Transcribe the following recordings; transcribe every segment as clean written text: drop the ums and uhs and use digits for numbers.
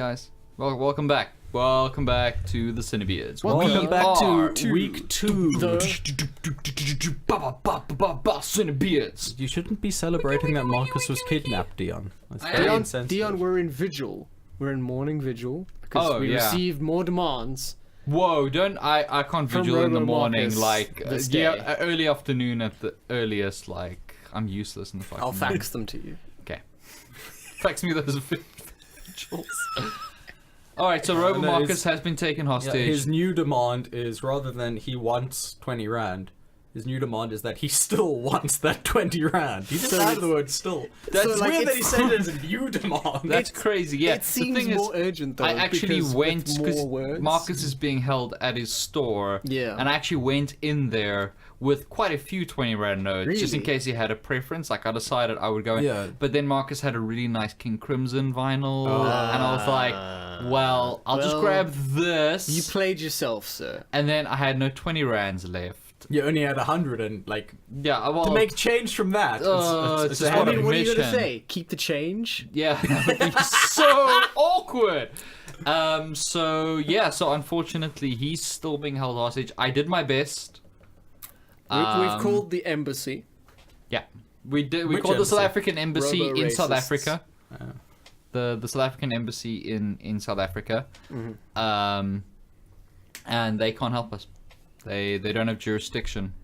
guys. Well, welcome back. Welcome back to the CineBeards. Welcome back to week 2. CineBeards. You shouldn't be celebrating that Marcus was kidnapped, Dion. That's very insensitive. Dion, we're in vigil. We're in morning vigil because we received more demands. Whoa! I can't vigil in the morning. Like early afternoon at the earliest. Like I'm useless in the fucking. I'll fax them to you. Okay. Fax me those vigils. Alright, so Robo Marcus has been taken hostage. Yeah, his new demand is, rather than he wants 20 rand, his new demand is that he still wants that 20 rand. He just added the word still. That's weird that he said it as a new demand. That's crazy, yeah. It seems more urgent, though. I actually went, because words. Marcus is being held at his store, and I actually went in there with quite a few 20 rand notes, just in case he had a preference. Like, I decided I would go in. Yeah. But then Marcus had a really nice King Crimson vinyl, and I was like, well, I'll just grab this. You played yourself, sir. And then I had no 20 rands left. You only had 100 and, like, to make change from that. It's I mean, what are you going to say? Keep the change? Yeah, that would be so awkward. So unfortunately, he's still being held hostage. I did my best. We've called the embassy. Yeah, we did. We called the South African embassy in South Africa. The South African embassy in South Africa. And they can't help us. They don't have jurisdiction.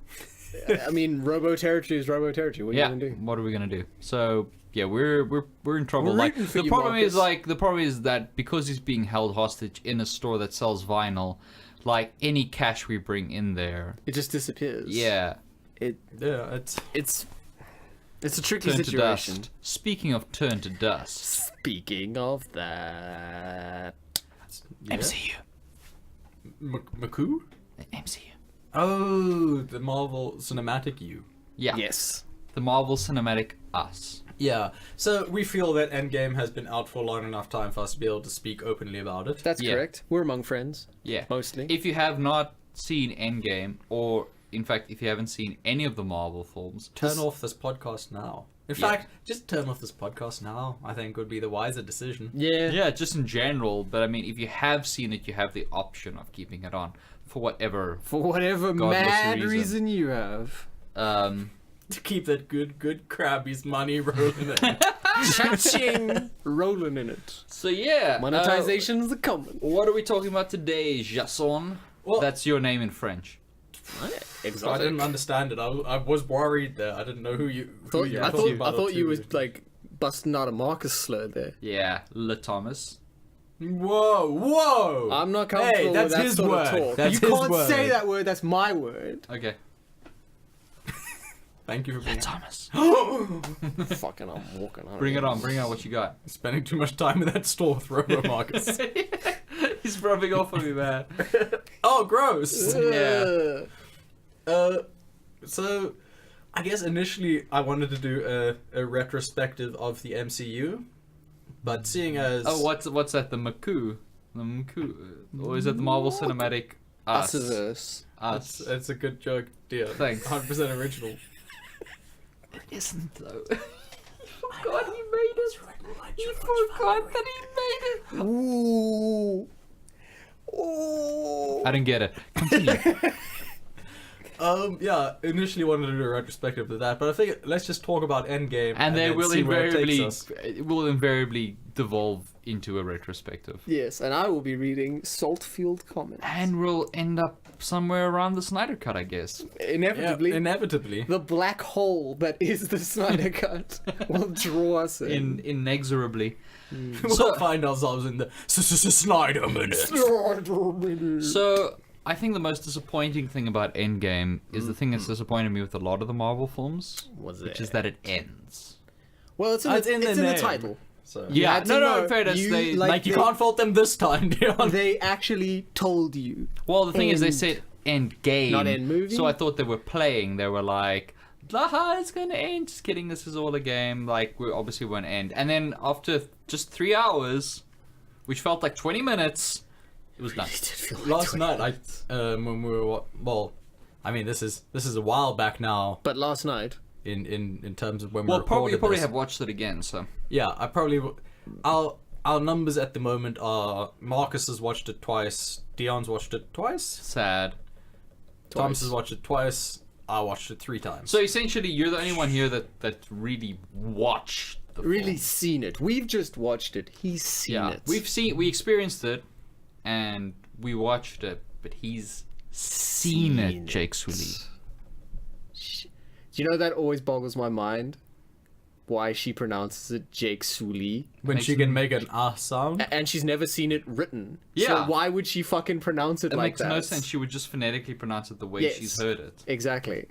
I mean, Robo territory is Robo territory. What are you gonna do? What are we gonna do? So yeah, we're in trouble. Like the problem is that because he's being held hostage in a store that sells vinyl, like any cash we bring in there, it just disappears. Yeah. It's a tricky turn situation. To dust. Speaking of turn to dust. Speaking of that, MCU. McCoo? MCU. Oh, the Marvel Cinematic U. Yeah. Yes. The Marvel Cinematic Us. Yeah. So we feel that Endgame has been out for a long enough time for us to be able to speak openly about it. That's correct. We're among friends. Yeah. Mostly. If you have not seen Endgame, or in fact, if you haven't seen any of the Marvel films, turn off this podcast now. In fact, just turn off this podcast now, I think would be the wiser decision. Yeah. Yeah, just in general. But I mean, if you have seen it, you have the option of keeping it on for whatever mad reason you have. To keep that good Krabby's money rolling in. Cha-ching! Rolling in it. So yeah. Monetization's the coming. What are we talking about today, Jason? Well, that's your name in French. Exotic. I didn't understand it. I was worried there. I didn't know who you were talking about. I thought you were like busting out a Marcus slur there. Yeah, Le Thomas. Whoa! I'm not comfortable with that sort of talk. That's you can't say that word. That's my word. Okay. Thank you for being Thomas. Fucking, I'm walking on. Bring it on. Bring on what you got. Spending too much time in that store with Robo Marcus. He's rubbing off on me, man. Oh, gross. Yeah. So, I guess initially I wanted to do a retrospective of the MCU, but seeing as what's that? The McCoo, or is it the Marvel Cinematic Us? Us. It's a good joke, dear. Thanks. 100% original. It isn't though. You forgot he made it. You forgot that he made it. Ooh. I didn't get it. Continue. Yeah, initially wanted to do a retrospective of that, but I think let's just talk about Endgame, and they will it invariably devolve into a retrospective. Yes, and I will be reading Saltfield comments, and we'll end up somewhere around the Snyder Cut, I guess. Inevitably. Yeah, inevitably. The black hole that is the Snyder Cut will draw us in. Inexorably. We'll find ourselves in the Snyder Minute. So, I think the most disappointing thing about Endgame is the thing that's disappointed me with a lot of the Marvel films, which is that it ends. Well, it's in the title. So. Yeah, no, fair enough. You can't fault them this time, Dion. They actually told you. Well, the thing is, they said Endgame. Not end movie? So I thought they were playing. They were like, haha, it's gonna end. Just kidding, this is all a game. Like, we obviously won't end. And then after just 3 hours, which felt like 20 minutes, it was done. Last night, when we were, I mean, this is a while back now. But last night, in terms of when we recorded you probably this. have watched it again, so yeah, our numbers at the moment are Marcus has watched it twice, Dion's watched it twice, Sad. Thomas has watched it twice, I watched it 3 times. So essentially, you're the only one here that really watched the Really film. seen it. We've just watched it. He's seen it. We experienced it, and we watched it, but he's seen it, Jake Sully. Do you know that always boggles my mind? Why she pronounces it Jake Sully when she can make an ah sound. and she's never seen it written. Yeah. So why would she fucking pronounce it like makes that? no sense. She would just phonetically pronounce it the way she's heard it. Exactly.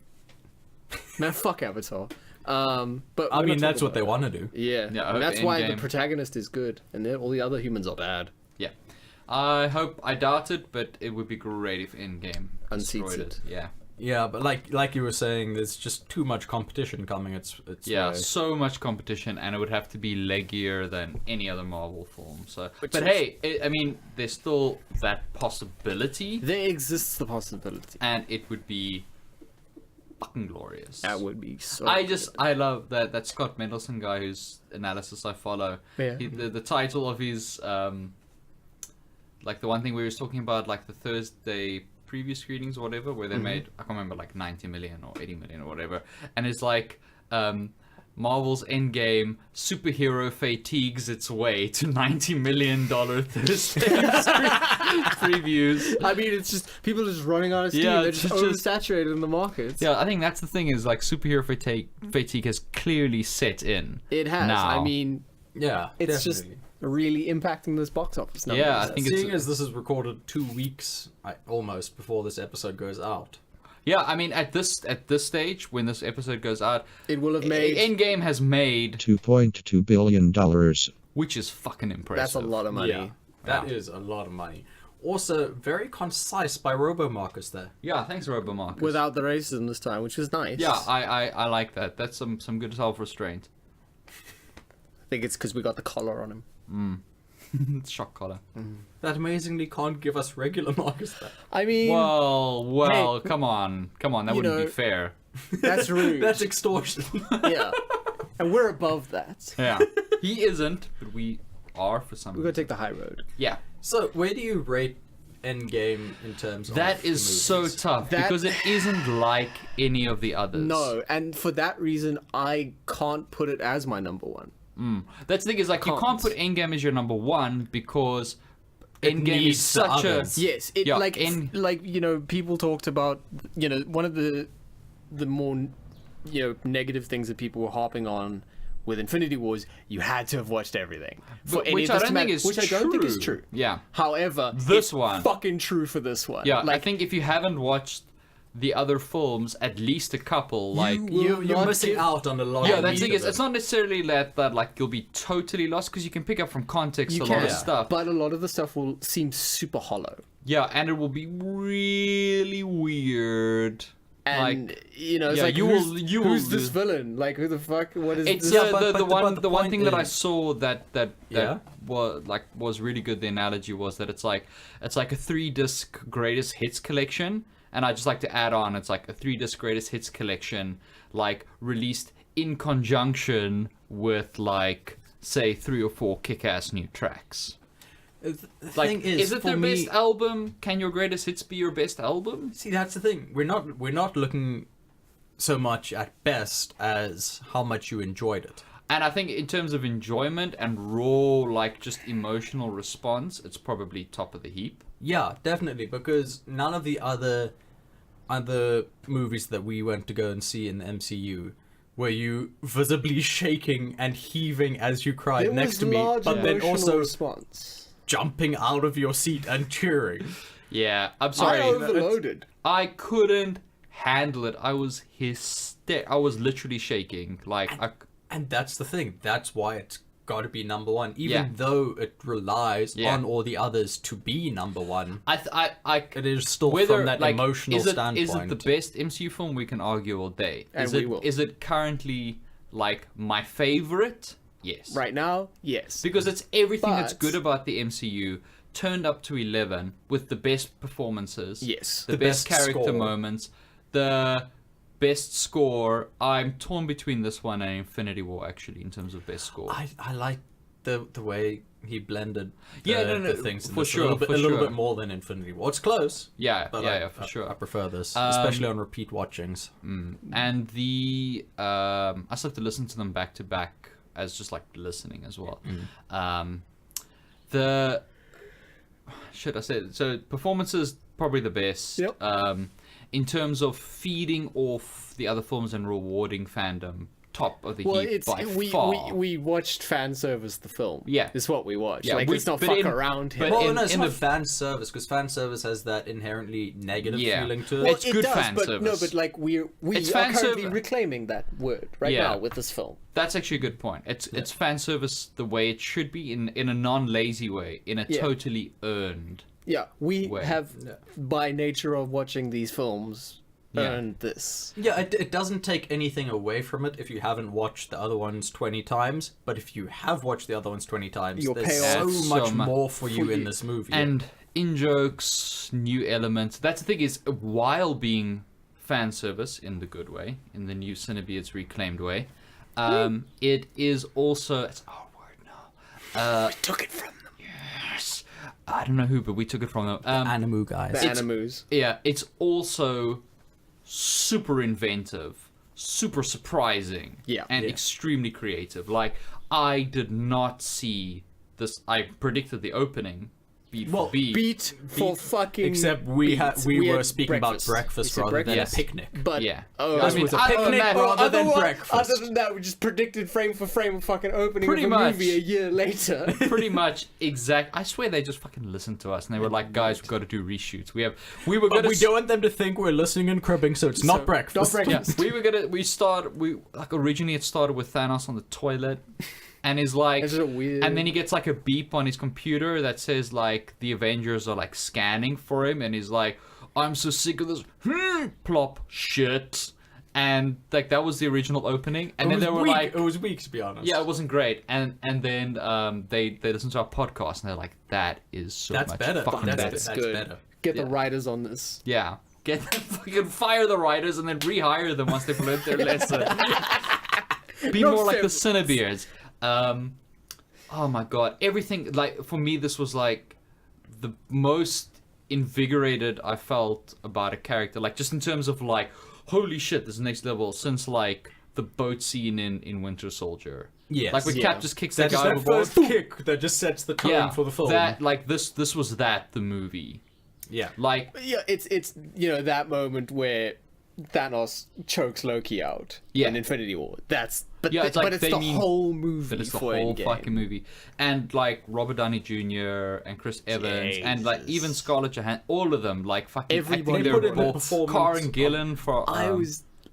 Man, fuck Avatar. But I mean, that's what they want to do. Yeah. Yeah, And that's why the Endgame. protagonist is good, and then all the other humans are bad. Yeah. I doubt it, but it would be great if Endgame Unseats destroyed it. Yeah. Yeah, but like you were saying, there's just too much competition coming. It's So much competition, and it would have to be leggier than any other Marvel film. So, Which but is- hey, I mean, there's still that possibility, There exists the possibility. and it would be fucking glorious. That would be so I love that Scott Mendelsohn guy whose analysis I follow. Yeah. The title of his like the one thing we were talking about, like the Thursday preview screenings or whatever, where they made, I can't remember, like 90 million or 80 million or whatever, and it's like Marvel's Endgame superhero fatigues its way to $90 million Thursday previews. I mean, it's just people are just running out of steam. Yeah, They're it's just just- oversaturated in the markets. Yeah, I think that's the thing, is like superhero fatigue has clearly set in. It has. Now. I mean, yeah. it's definitely. just really impacting this box office numbers. Yeah, I think it's- Seeing as this is recorded 2 weeks almost before this episode goes out. Yeah, I mean, at this stage, when this episode goes out, it will have made. Endgame has made $2.2 billion. which is fucking impressive. That's a lot of money. Yeah, that is a lot of money. Also, very concise by Robo Marcus there. Yeah, thanks, Robo Marcus. Without the racism this time, which was nice. Yeah, I like that. That's some good self-restraint. I think it's because we got the collar on him. It's shock collar. That amazingly can't give us regular Marcus there. I mean, Well, Hey, come on. That you wouldn't know- be fair. that's rude. That's extortion. Yeah. And we're above that. Yeah. He isn't, but we are for some We're going to take the high road. Yeah. So, where do you rate Endgame in terms of That the is so movies? tough, That- because it isn't like any of the others. No, and for that reason, I can't put it as my number one. That's the thing, is like, you can't put Endgame as your number one, because Endgame needs is the such a... others. Yes, it Yeah, like in- you know, people talked about, you know, one of the more, you know, negative things that people were harping on with Infinity Wars, you had to have watched everything for any Which of I this don't think is which I don't think is true. true. Yeah. However, This it's one. fucking true for this one. Yeah, I like think if you haven't watched the other films, at least a couple, like... You're not missing give- out on a lot Yeah, of that's the thing meat is, of it's it. not necessarily that like you'll be totally lost, because you can pick up from context you a can, lot of stuff. but a lot of the stuff will seem super hollow. Yeah, and it will be really weird. And like, you know, it's yeah, like you who's, will- you who's will this lose- villain? Like who the fuck? What is It's this? Yeah, but the one the point thing that I is- saw that Yeah? was really good. The analogy was that it's like a 3-disc greatest hits collection, and I just like to add on, it's like a 3-disc greatest hits collection, like released in conjunction with like say 3 or 4 kick-ass new tracks. The Like, thing is it for their me, best album? Can your greatest hits be your best album? See, that's the thing. We're not looking so much at best as how much you enjoyed it. And I think in terms of enjoyment and raw, like just emotional response, it's probably top of the heap. Yeah, definitely, because none of the other movies that we went to go and see in the MCU were you visibly shaking and heaving as you cried There next was to me, large but then emotional also response. jumping out of your seat and cheering. Yeah, I'm I sorry. overloaded. I couldn't handle it. I was I was literally shaking. Like, And that's the thing. That's why it's got to be number one, even Yeah. though it relies Yeah. on all the others to be number one. I It is still whether from that like, emotional standpoint. Is it the best MCU film? We can argue all day. And Is we it will. is it currently like my favorite? Yes. Right now, yes. Because it's everything that's But- good about the MCU turned up to 11 with the best performances. Yes. The, The best best character score. moments. The best score. I'm torn between this one and Infinity War, actually, in terms of best score. I like the way he blended the things in for this sure, a little bit more than Infinity War. It's close. But for sure. I prefer this, especially on repeat watchings. And the I still have to listen to them back to back as just like listening as well. The shit I said, so performances probably the best. Yep. In terms of feeding off the other films and rewarding fandom, top of the heap by far. We watched fan service the film. Yeah. It's what we watched. Yeah, let's not fuck around here. Well, no, it's not fan service, because fan service has that inherently negative feeling to it. Well, it's good fan but, service. No, but like we are currently reclaiming that word right now with this film. That's actually a good point. It's fan service the way it should be, in a non-lazy way, in a totally earned we way. have, by nature of watching these films, earned this. Yeah, it doesn't take anything away from it if you haven't watched the other ones 20 times, but if you have watched the other ones 20 times, there's so much more for you in this movie. And in-jokes, new elements. That's the thing, is while being fan service in the good way, in the new CineBeards reclaimed way, it is also... It's our word now. We took it from them. Yes. I don't know who, but we took it from them. Animu guys. The Animus. Yeah, it's also super inventive, super surprising, and extremely creative. Like, I did not see this. I predicted the opening beat for beat. Fucking. Except we were speaking about breakfast rather than a picnic. But this was a picnic rather than breakfast. Other than that, we just predicted frame for frame a fucking opening of a movie a year later. Pretty much exact. I swear they just fucking listened to us and they were like, "Guys, we've got to do reshoots. We don't want them to think we're listening and cribbing, so it's not breakfast." Not breakfast. We originally it started with Thanos on the toilet. And is like, and then he gets like a beep on his computer that says like the Avengers are like scanning for him, and he's like, "I'm so sick of this plop shit," and like that was the original opening, and then they were like, it was weak to be honest. Yeah, it wasn't great, and then they listened to our podcast and they're like, "That is so much better. fucking better. That's good. Better. Get the writers on this. Yeah, fucking fire the writers and then rehire them once they've learned their lesson. Be more like the CineBeards. Oh my god, everything, like, for me this was like the most invigorated I felt about a character, like just in terms of like, holy shit, this is next level, since like the boat scene in Winter Soldier. Yes. Like when Cap just kicks that guy overboard. First kick that just sets the tone for the film. That, like, this was the movie. Yeah. Like, yeah, it's that moment where Thanos chokes Loki out in Infinity War. It's the whole movie. But it's the whole fucking movie. And like Robert Downey Jr. and Chris Evans and like even Scarlett Johansson, all of them, like fucking everybody acting their role. Karen Gillan for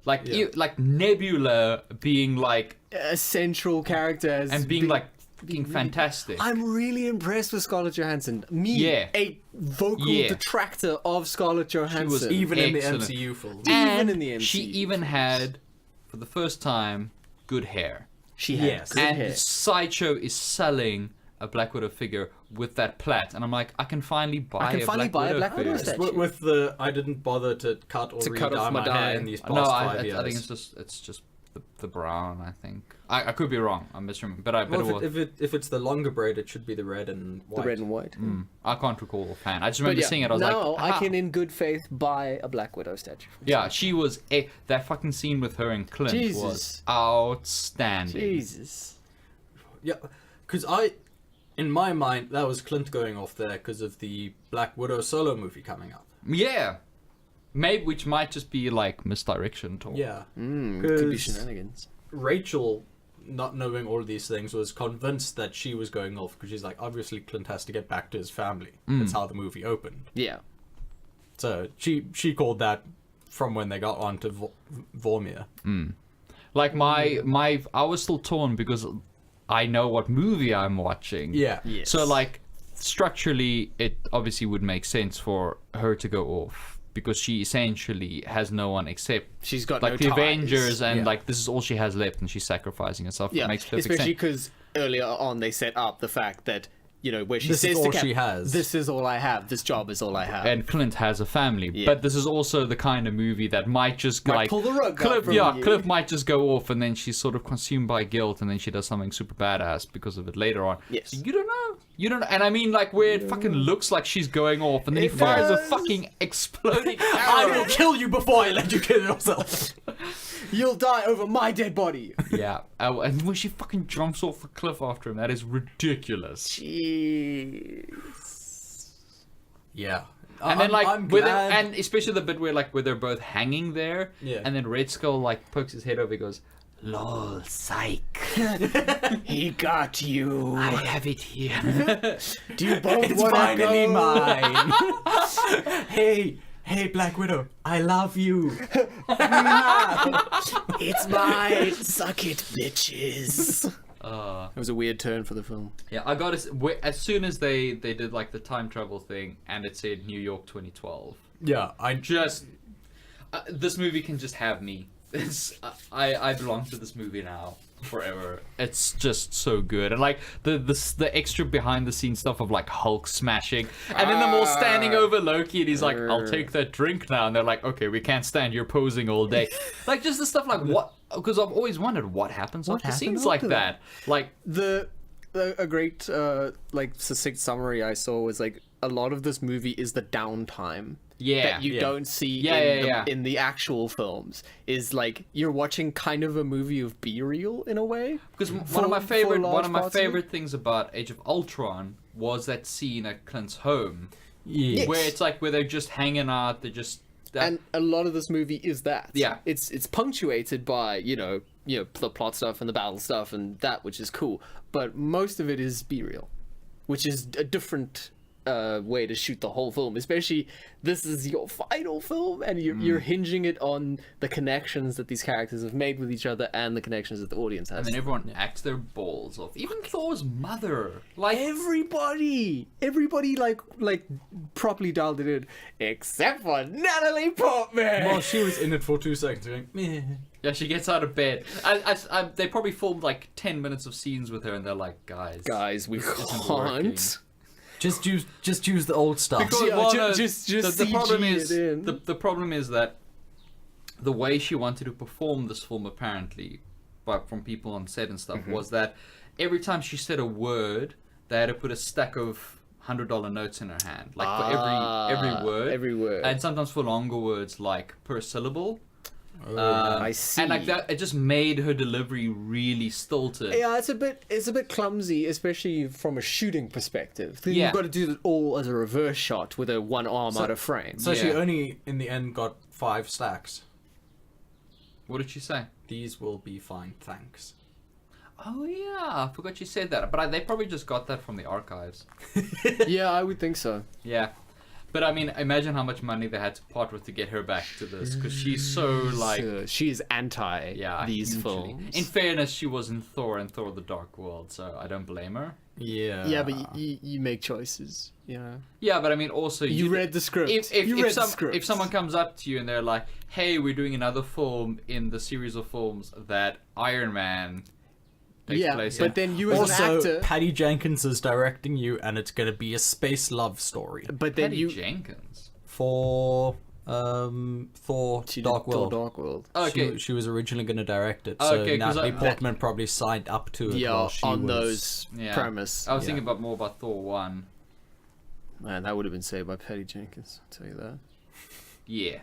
like Nebula being like a central character and being like fucking fantastic. I'm really impressed with Scarlett Johansson. A vocal detractor of Scarlett Johansson. She was even in the MCU film. Even in the MCU. She even had, for the first time, good hair. She had good hair. And Sideshow is selling a Black Widow figure with that plait, and I'm like, I can finally buy a Black Widow statue. With the, I didn't bother to cut or re-dye my hair in these past 5 years. I think it's just the brown, I think. I could be wrong. I'm misremembering, but if it's the longer braid, it should be the red and white. The red and white. I can't recall offhand. I just remember seeing it. I was like, I can in good faith buy a Black Widow statue. Yeah, she was that fucking scene with her and Clint was outstanding. Jesus. Yeah, because in my mind, that was Clint going off there because of the Black Widow solo movie coming up. Yeah. Maybe, which might just be like misdirection talk. Yeah. Could be shenanigans. Rachel, not knowing all these things, was convinced that she was going off because she's like, obviously Clint has to get back to his family. That's how the movie opened. Yeah. So she called that from when they got on to Vormir. Like I was still torn because I know what movie I'm watching. Yeah. Yes. So like structurally, it obviously would make sense for her to go off. Because she essentially has no one except she's got like no the ties. Avengers, and like this is all she has left, and she's sacrificing herself. Yeah, it makes perfect especially sense. because earlier on they set up the fact that where she This says is to all Cap, she has. "This is all I have. This job is all I have." And Clint has a family, Yeah. but this is also the kind of movie that might just Pull the rug out from you. Cliff might just go off, and then she's sort of consumed by guilt, and then she does something super badass because of it later on. Yes. So you don't know, and I mean, like, where it fucking looks like she's going off, and then he fires a does. fucking exploding I arrow. will kill you before I let you kill yourself. You'll die over my dead body. Yeah, and when she fucking jumps off the cliff after him, that is ridiculous. Jeez. Yeah. And then, I'm with glad. and especially the bit where they're both hanging there, Yeah. and then Red Skull like pokes his head over, he goes, "Lol, psych, He got you. I have it here." Do you both It's want to finally go? mine. Hey, Black Widow, I love you. It's mine. Suck it, bitches. Uh, It was a weird turn for the film. yeah, I got it as soon as they did like the time travel thing, and it said New York 2012. Yeah, Just this movie can just have me. I belong to this movie now forever. It's just so good, and like the extra behind the scenes stuff of like Hulk smashing, and then them all standing over Loki, and he's like, "I'll take that drink now," and they're like, "Okay, we can't stand your posing all day." Like just the stuff like what? Because I've always wondered what happens after happened scenes like after that. Like A great like succinct summary I saw was like a lot of this movie is the downtime that you don't see in the actual films. Is like you're watching kind of a movie of B-reel in a way. Because For- one of my for favorite large parts of it. favorite things about Age of Ultron was that scene at Clint's home, yeah. where it's like where they're just hanging out, they're just And a lot of this movie is that. Yeah. It's punctuated by, the plot stuff and the battle stuff and that, which is cool. But most of it is B-reel, which is a different way to shoot the whole film. Especially, this is your final film, and you're hinging it on the connections that these characters have made with each other and the connections that the audience has. and then everyone acts their balls off. Even Thor's mother, like everybody like properly dialed it in, except for Natalie Portman. Well, she was in it for 2 seconds. Going, meh. yeah, she gets out of bed. They probably filmed like 10 minutes of scenes with her, and they're like, guys, we isn't working." can't. Just use the old stuff. Because Yeah, well, just the problem CG is it in. the problem is that the way she wanted to perform this film, apparently, from people on set and stuff, was that every time she said a word, they had to put a stack of $100 notes in her hand, like for every word. Every word. And sometimes for longer words, like per syllable. I see. And like that, it just made her delivery really stilted. Yeah, it's a bit clumsy, especially from a shooting perspective. Yeah. You've got to do it all as a reverse shot with a one arm out of frame. So she Yeah. only, in the end, got 5 stacks. What did she say? These will be fine, thanks. Oh yeah, I forgot you said that. But they probably just got that from the archives. Yeah, I would think so. Yeah. But I mean, imagine how much money they had to part with to get her back to this, because she's so like, She is anti these hugely. films. In fairness, she was in Thor and Thor: The Dark World, so I don't blame her. Yeah. Yeah, but you make choices. Yeah, but I mean, also You read the script. If someone comes up to you and they're like, "Hey, we're doing another film in the series of films that Iron Man takes place in," but then you as Also, an actor. Patty Jenkins is directing you, and it's gonna be a space love story But then Patty you Jenkins. for Thor: She did Dark World. Dark World. Okay. She was originally gonna direct it, so Okay, 'cause Natalie I- Portman probably signed up to it. Yeah, while she on was... those Yeah. premise. I was thinking more about Thor 1. Man, that would have been saved by Patty Jenkins. I'll tell you that. Yeah.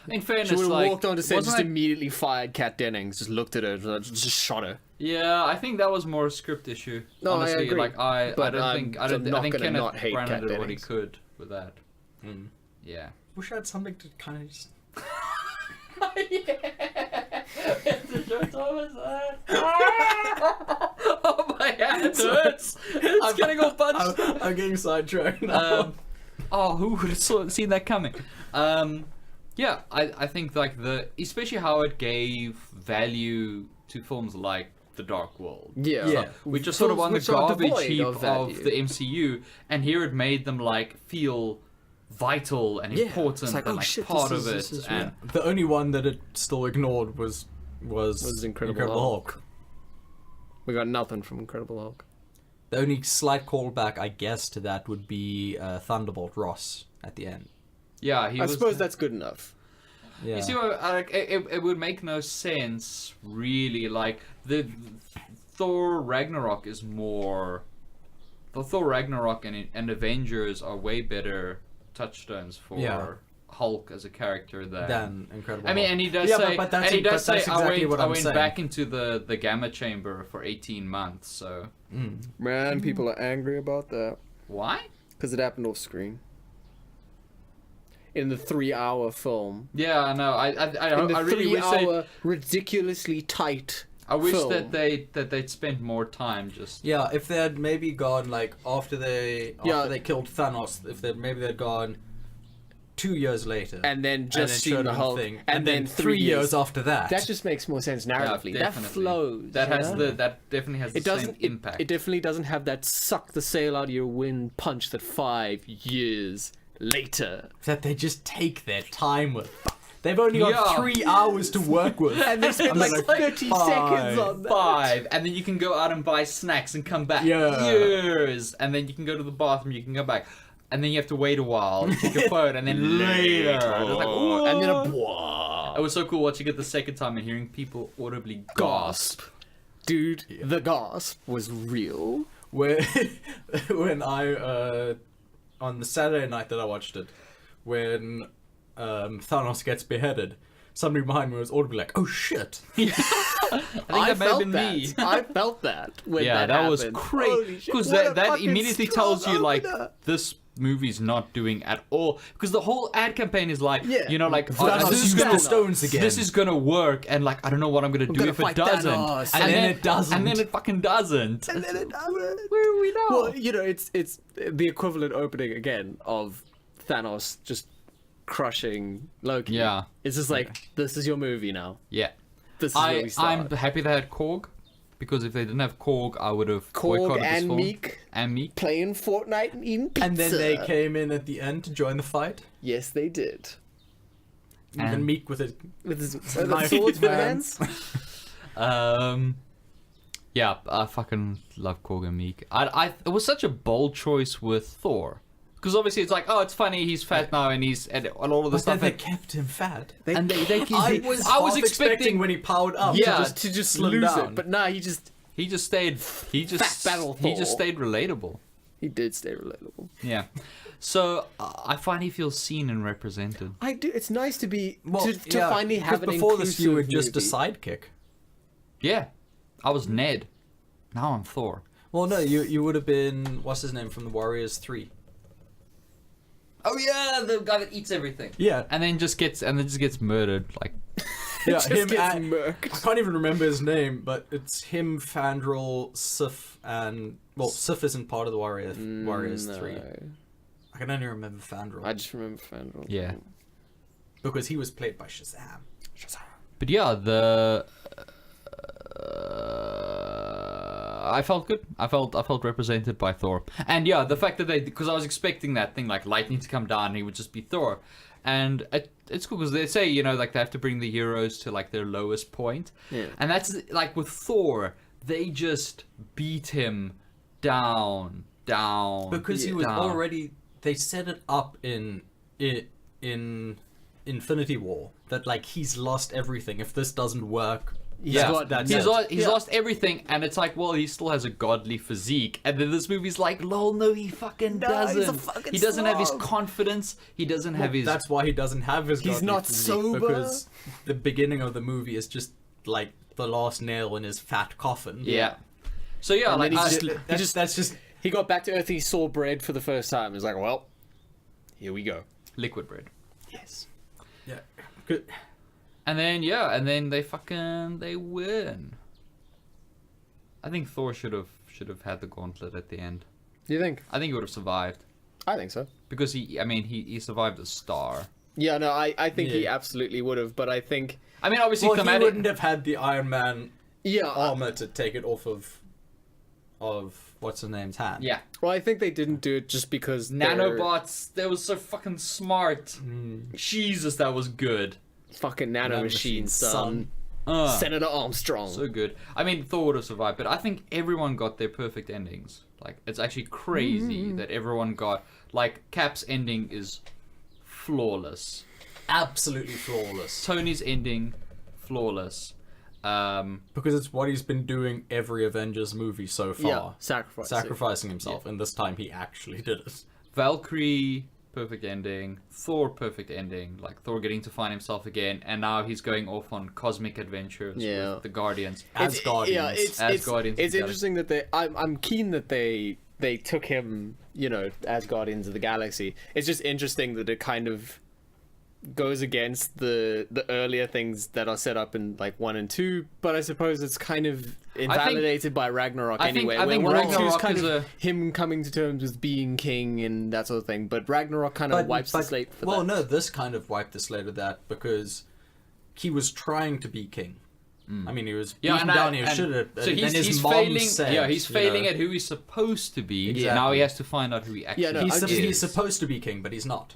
In fairness, She would have like, walked onto set, wasn't just it- immediately fired Kat Dennings, just looked at her, just shot her. Yeah, I think that was more a script issue. No, I honestly, agree. like I But don't I'm think not gonna Kenneth not hate Branagh Kat did what he Dennings. could with that. Mm. Yeah. Wish I had something to kind of just... Oh my hand hurts. I'm getting all punched. I'm getting sidetracked now. Who would have seen that coming? Yeah, I think like especially how it gave value to films like The Dark World. Yeah. Yeah. Which just sort of on the Which are garbage devoid heap of of, value. the MCU, and here it made them like feel vital and Yeah, important it's like, and oh, like shit, part this of is- it. this is And The only one that it still ignored was Incredible Hulk. We got nothing from Incredible Hulk. The only slight callback, I guess, to that would be Thunderbolt Ross at the end. Yeah, I suppose that's good enough. Yeah. You see, like it would make no sense really. Like the Thor Ragnarok is more. The Thor Ragnarok and Avengers are way better touchstones for Hulk as a character than Incredible. I mean, Hulk. and he does say, I went back into the gamma chamber for 18 months. So Man, people are angry about that why? because it happened off screen. In the 3-hour film. Yeah, I know. I really wish ridiculously tight. I wish film. that they'd spent more time just. Yeah, if they had maybe gone like after they killed Thanos, if they'd gone 2 years later, and then just seen the whole thing, and then 3 years after that. That just makes more sense narratively. Yeah, that flows. That has that definitely has the same impact. It definitely doesn't have that suck the sail out of your wind punch that 5 years later. That they just take their time with. They've only got 3 hours to work with. And they spend like 30 seconds on that. 5, and then you can go out and buy snacks and come back. Yeah. Years, and then you can go to the bathroom, you can go back. And then you have to wait a while, check your phone, and then later. And it's like, And then it was so cool watching it the second time and hearing people audibly gasp. Dude, the gasp was real. When I on the Saturday night that I watched it, when Thanos gets beheaded, somebody behind me was audibly like, "Oh shit!" I think that may have been me. I felt that when that was happened. crazy because that immediately tells you like this movie's not doing at all, because the whole ad campaign is like, you know, like this is gonna stones again. This is gonna work, and like I don't know what I'm gonna do if it doesn't, and then it doesn't, and then it fucking doesn't, and then it doesn't. Where are we now? Well, you know, it's the equivalent opening again of Thanos just crushing Loki. Yeah, it's just like this is your movie now. Yeah, this is where we start. I'm happy they had Korg, because if they didn't have Korg, I would have Korg and Meek playing Fortnite and eating pizza. And then they came in at the end to join the fight. Yes, they did. Even Meek with his swords for hands. Yeah, I fucking love Korg and Meek. It was such a bold choice with Thor. Because obviously it's like, oh, it's funny, he's fat now, and he's and all of the stuff. They kept him fat. I was expecting when he powered up, to just lose down. it, but nah, he just stayed relatable. He did stay relatable. Yeah, so I finally feel seen and represented. I do. It's nice to be to finally have an before this, you were movie. just a sidekick. Yeah, I was Ned. Now I'm Thor. Well, no, you would have been what's his name from the Warriors 3. Oh yeah, the guy that eats everything. Yeah, and then just gets murdered. Like, yeah, him gets murked. I can't even remember his name, but it's him, Fandral, Sif, and Sif isn't part of the Warriors 3. I can only remember Fandral. I just remember Fandral. Yeah, because he was played by Shazam. But yeah, I felt good. I felt represented by Thor. And yeah, the fact that because I was expecting that thing like lightning to come down and he would just be Thor. And it's cool because they say, you know, like they have to bring the heroes to like their lowest point. Yeah. And that's like with Thor, they just beat him down. Because he was already, they set it up in Infinity War that like he's lost everything. If this doesn't work, he's lost everything, and it's like, well, he still has a godly physique, and then this movie's like, lol, no, he fucking doesn't. He doesn't have his confidence. He doesn't have his. That's why he doesn't have his. He's not physique, sober. Because the beginning of the movie is just like the last nail in his fat coffin. Yeah. So yeah, and like he got back to Earth. He saw bread for the first time. He's like, well, here we go. Liquid bread. Yes. Yeah. Good. And then they win. I think Thor should have had the gauntlet at the end. You think? I think he would have survived. I think so. Because he survived the star. Yeah, no, I think he absolutely would have, but I think obviously he wouldn't have had the Iron Man armor to take it off of what's her name's hand. Yeah. Well, I think they didn't do it just because nanobots. They were so fucking smart. Jesus, that was good. Fucking nano machine, son. Senator Armstrong. So good. I mean, Thor would have survived, but I think everyone got their perfect endings. Like, it's actually crazy that everyone got... Like, Cap's ending is flawless. Absolutely flawless. Tony's ending, flawless. Because it's what he's been doing every Avengers movie so far. Sacrificing himself, and this time he actually did it. Valkyrie, perfect ending. Thor, perfect ending. Like, Thor getting to find himself again, and now he's going off on cosmic adventures with the Guardians. As Guardians. It's interesting that I'm keen that they took him, as Guardians of the Galaxy. It's just interesting that it kind of goes against the earlier things that are set up in like 1 and 2, but I suppose it's kind of invalidated by Ragnarok anyway. I think Ragnarok is kind of him coming to terms with being king and that sort of thing, but Ragnarok kind of wipes the slate for that. Well, no, this kind of wiped the slate of that because he was trying to be king. I mean, he was beaten down. He should have. So he's failing. He's failing at who he's supposed to be. Exactly. Now he has to find out who he actually is. He's supposed to be king, but he's not.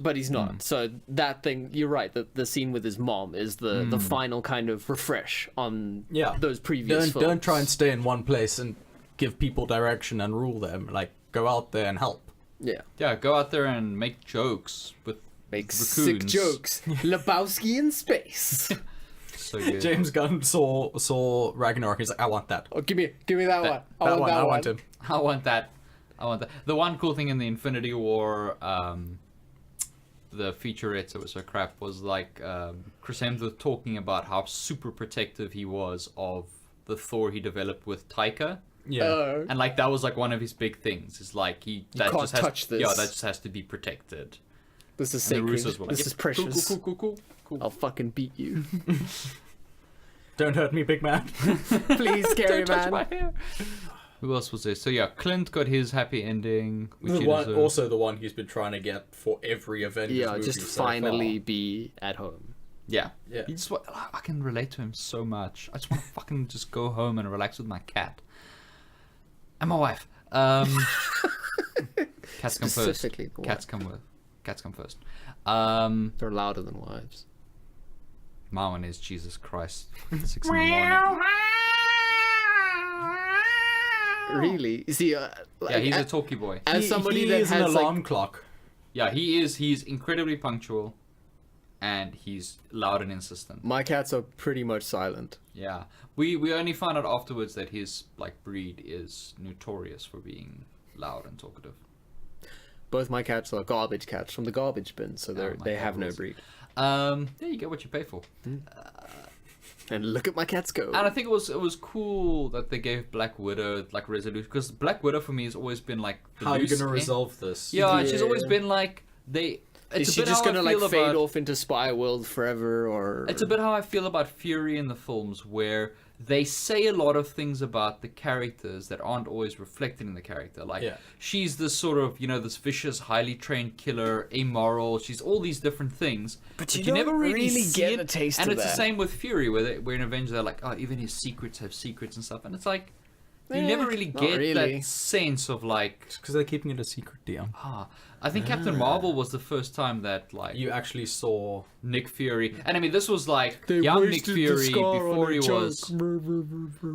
So that thing, you're right. The scene with his mom is the final kind of refresh on those previous films. Don't try and stay in one place and give people direction and rule them. Like, go out there and help. Yeah, go out there and make jokes with raccoons. Sick jokes. Lebowski in space. So good. James Gunn saw Ragnarok. He's like, I want that. Oh, give me that one. I want him. I want that. The one cool thing in the Infinity War, the featurettes that was so crap was like Chris Hemsworth talking about how super protective he was of the Thor he developed with Taika. Yeah. And like that was like one of his big things. Is like you can't touch this. Yeah, that just has to be protected. This is sacred. This is precious. Cool. I'll fucking beat you. Don't hurt me, big man. Please, scary Don't man. touch my hair. Who else was there? So yeah, Clint got his happy ending. Which also the one he's been trying to get for every Avengers movie just so finally far. be at home. Yeah. He just I can relate to him so much. I just want to fucking just go home and relax with my cat. And my wife. Cats come first. Cats come first. They're louder than wives. My one is Jesus Christ. 6 in the morning. Really? Is he? Yeah, he's a talky boy. As somebody he that is has an alarm clock. Yeah, he is. He's incredibly punctual, and he's loud and insistent. My cats are pretty much silent. Yeah, we only found out afterwards that his breed is notorious for being loud and talkative. Both my cats are garbage cats from the garbage bin, so they have no breed. Yeah, you get what you pay for. And look at my cats go. And I think it was cool that they gave Black Widow resolution, because Black Widow for me has always been like how are you gonna resolve this? Yeah, she's always been like Is she just gonna fade off into Spy World forever, or? It's a bit how I feel about Fury in the films, where they say a lot of things about the characters that aren't always reflected in the character. Like, she's this sort of, this vicious, highly trained killer, amoral. She's all these different things. But you never really get a taste of that. And it's the same with Fury, where in Avengers they're like, oh, even his secrets have secrets and stuff. And it's like, you never really get that sense of like... because they're keeping it a secret, deal. I think Captain Marvel was the first time that you actually saw Nick Fury, and I mean this was like young Nick Fury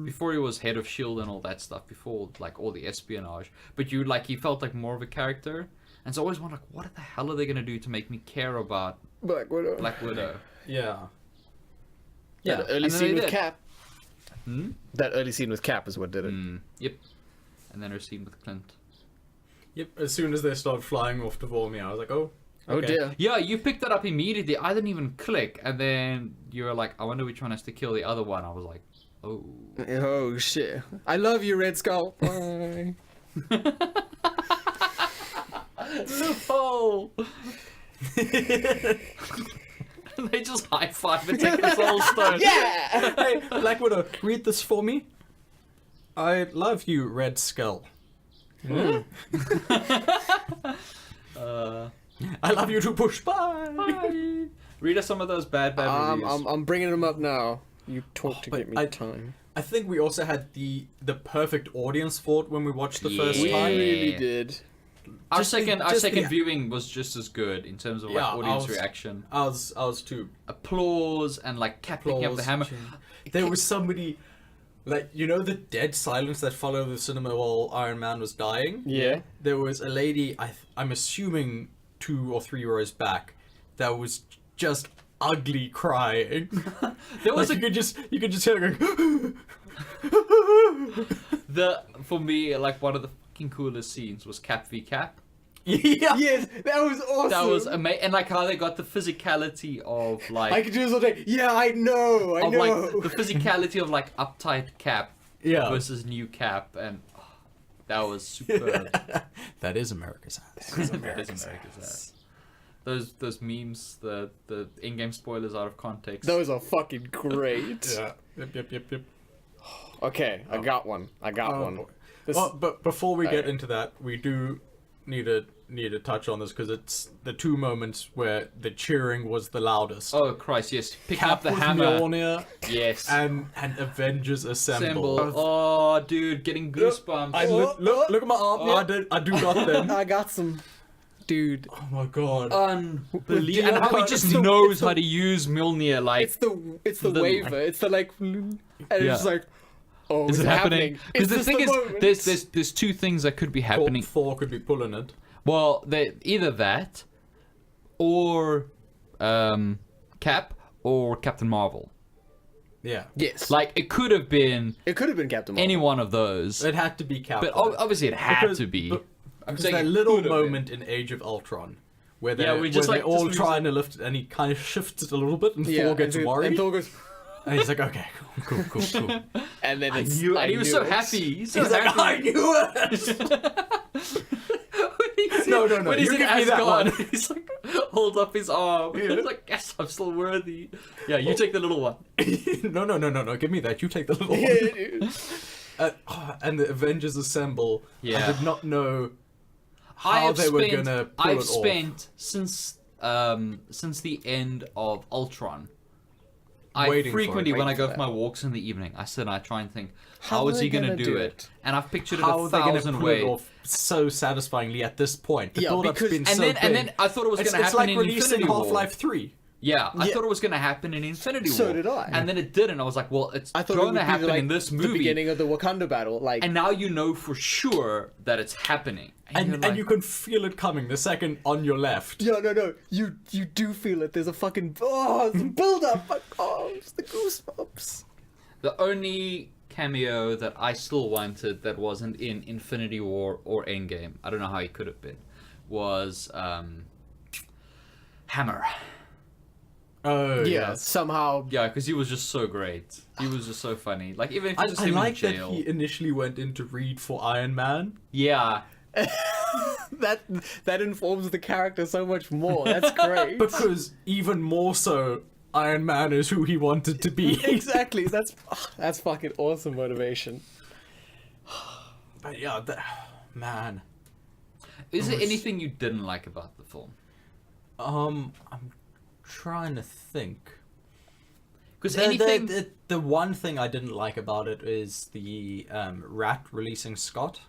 before he was head of SHIELD and all that stuff, before like all the espionage. But he felt like more of a character, and so I always wondered, what the hell are they gonna do to make me care about Black Widow? Yeah. That early scene with Cap. Hmm? That early scene with Cap is what did it. Yep. And then her scene with Clint. Yep, as soon as they started flying off to Vormir, I was like, oh dear. Yeah, you picked that up immediately. I didn't even click, and then you were like, I wonder which one has to kill the other one. I was like, oh. Oh, shit. I love you, Red Skull. Bye. Loophole! They just high-five and take the soul stone. Yeah! Hey, Black Widow, read this for me. I love you, Red Skull. I love you to push. Bye. Read us some of those bad reviews. I'm bringing them up now. You talk to get me time. I think we also had the perfect audience for it when we watched the first We time. really did. Our Just the- second just the- viewing was just as good in terms of like Yeah, audience reaction, I was too. applause, and like Cap picking up the Applause, hammer. cheering. There was somebody, like, you know, the dead silence that followed the cinema while Iron Man was dying. Yeah. There was a lady, I'm assuming 2 or 3 rows back, that was just ugly crying. There was Like, you could just hear her going. for me, like one of the fucking coolest scenes was Cap v Cap. Yeah. Yes, that was awesome. That was amazing, and like how they got the physicality of like I could do this all day. Yeah, I know. of like the physicality of like uptight Cap Yeah. versus new Cap, and that was superb. That is America's ass. That is America's ass. Those memes, the in-game spoilers out of context. Those are fucking great. Yeah. Yep. Okay, I got one. Boy. This- Well, but before we get Alright. into that, we do need to touch on this because it's the 2 moments where the cheering was the loudest. Oh Christ, yes! Picking Cap up the with hammer. Mjolnir Yes. and Avengers Assemble. Symbol. Oh, dude, getting goosebumps. Look at my arm. I do got them. I got some. Dude, Oh my god. Unbelievable. And how he It's just the- knows it's the- how to use Mjolnir. Like, it's the The- waver. It's the like, and it's Yeah. just like, oh, is it happening? Because It's the just thing is, moment. there's 2 things that could be happening. Thor could be pulling it. Well, either that, or Cap, or Captain Marvel. Yeah. Yes, Like, it could have been it could have been Captain Marvel. any one of those, It had to be Cap. but though. obviously it had Because- to be. but- I'm Because saying that it little could have been. moment in Age of Ultron where they're, Yeah, we just, where like, they're all just trying to lift it and he kind of shifts it a little bit and Thor gets worried. and Thor goes, And he's like, okay, cool. and then I it's, knew, I and he was knew so it. happy. He's so He's like, happy. I knew it! No. When he's You in give me that Asgard, one. he's like, hold up his arm. He's like, yes, I'm still worthy. Yeah, you take the little one. No, give me that. You take the little Yeah, one. dude. And the Avengers assemble. Yeah. I did not know how they were gonna pull I've it off. spent since the end of Ultron. I Waiting for it. frequently, when I Waiting go for for my walks in the evening, I sit and I try and think, How how are is they he gonna gonna do do it? it? And I've pictured How it are a they gonna thousand pull it ways. off so satisfyingly at this point? The Yeah, build-up's because- been And so then, big. and then I thought it was it's gonna happen like in releasing Infinity War. Half-Life 3. Yeah, I Yeah. thought it was gonna happen in Infinity War. So did I. And then it didn't. I was like, well, it's I thought it would gonna be happen like in this the movie. beginning of the Wakanda battle, like. And now you know for sure that it's happening. And you're like, you can feel it coming the second on your left. No. You do feel it. There's a fucking it's a build up. It's the goosebumps. the only cameo that I still wanted that wasn't in Infinity War or Endgame, I don't know how he could have been, was Hammer. Oh, Yeah, yes. somehow. Yeah, because he was just so great. He was just so funny. Like, even if it's just I him like in that jail. he initially went in to read for Iron Man. Yeah. That informs the character so much more. That's great. Because even more so, Iron Man is who he wanted to be. Exactly. That's fucking awesome motivation. But yeah, man. Is there anything you didn't like about the film? I'm trying to think. Because anything... The one thing I didn't like about it is the rat releasing Scott.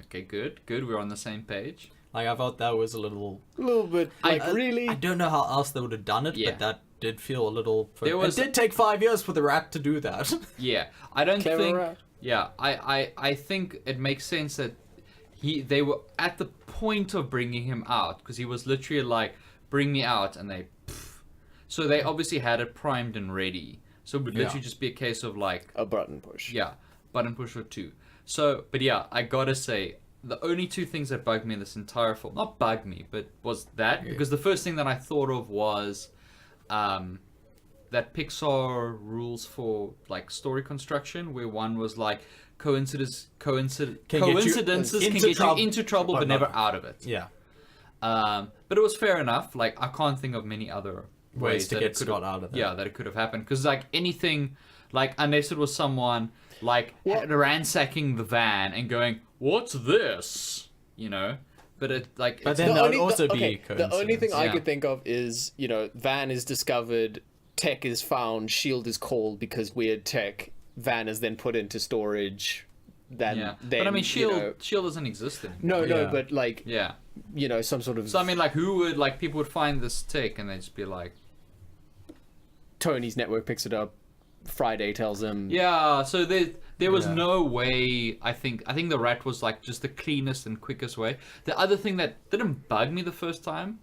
Okay, good. We're on the same page. Like, I thought that was a little... A little bit. Like, really? I don't know how else they would have done it, Yeah. but that did feel a little... There It did take 5 years for the rat to do that. Yeah, I don't Clever think... rat. Yeah, I think it makes sense that they were at the point of bringing him out, because he was literally like, bring me out, and they... So they obviously had it primed and ready. So it would literally just be a case of like... A button push. Yeah, button push or 2. So, but yeah, I gotta say, the only 2 things that bugged me in this entire film, not bugged me, but was that, because the first thing that I thought of was that Pixar rules for like story construction, where one was like coincidences can get you into trouble, but never out of it. Yeah. But it was fair enough. Like, I can't think of many other ways to that get it could Scott have, out of there. Yeah, that it could have happened. Because like anything, like unless it was someone like ransacking the van and going, "What's this?" You know. But it like. But it's then not- that would also be a the only thing I yeah. could think of is, Van is discovered, tech is found, Shield is called because weird tech. Van is then put into storage. than Yeah. then, But I mean, you know- Shield doesn't exist anymore. No, Yeah. but like, Yeah. you know, some sort of So I mean, like, who would like people would find this tick and they'd just be like, Tony's network picks it up. Friday tells him. yeah. So there was Yeah. no way. I think the rat was like just the cleanest and quickest way. The other thing that didn't bug me the first time,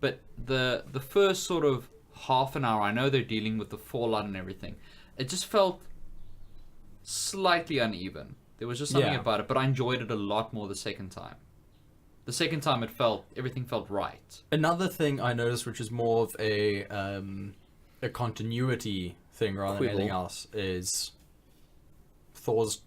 but the first sort of half an hour, I know they're dealing with the fallout and everything. It just felt slightly uneven. There was just something Yeah. about it, but I enjoyed it a lot more the second time. The second time everything felt right. Another thing I noticed, which is more of a continuity thing rather than Quibble. anything else, is Thor's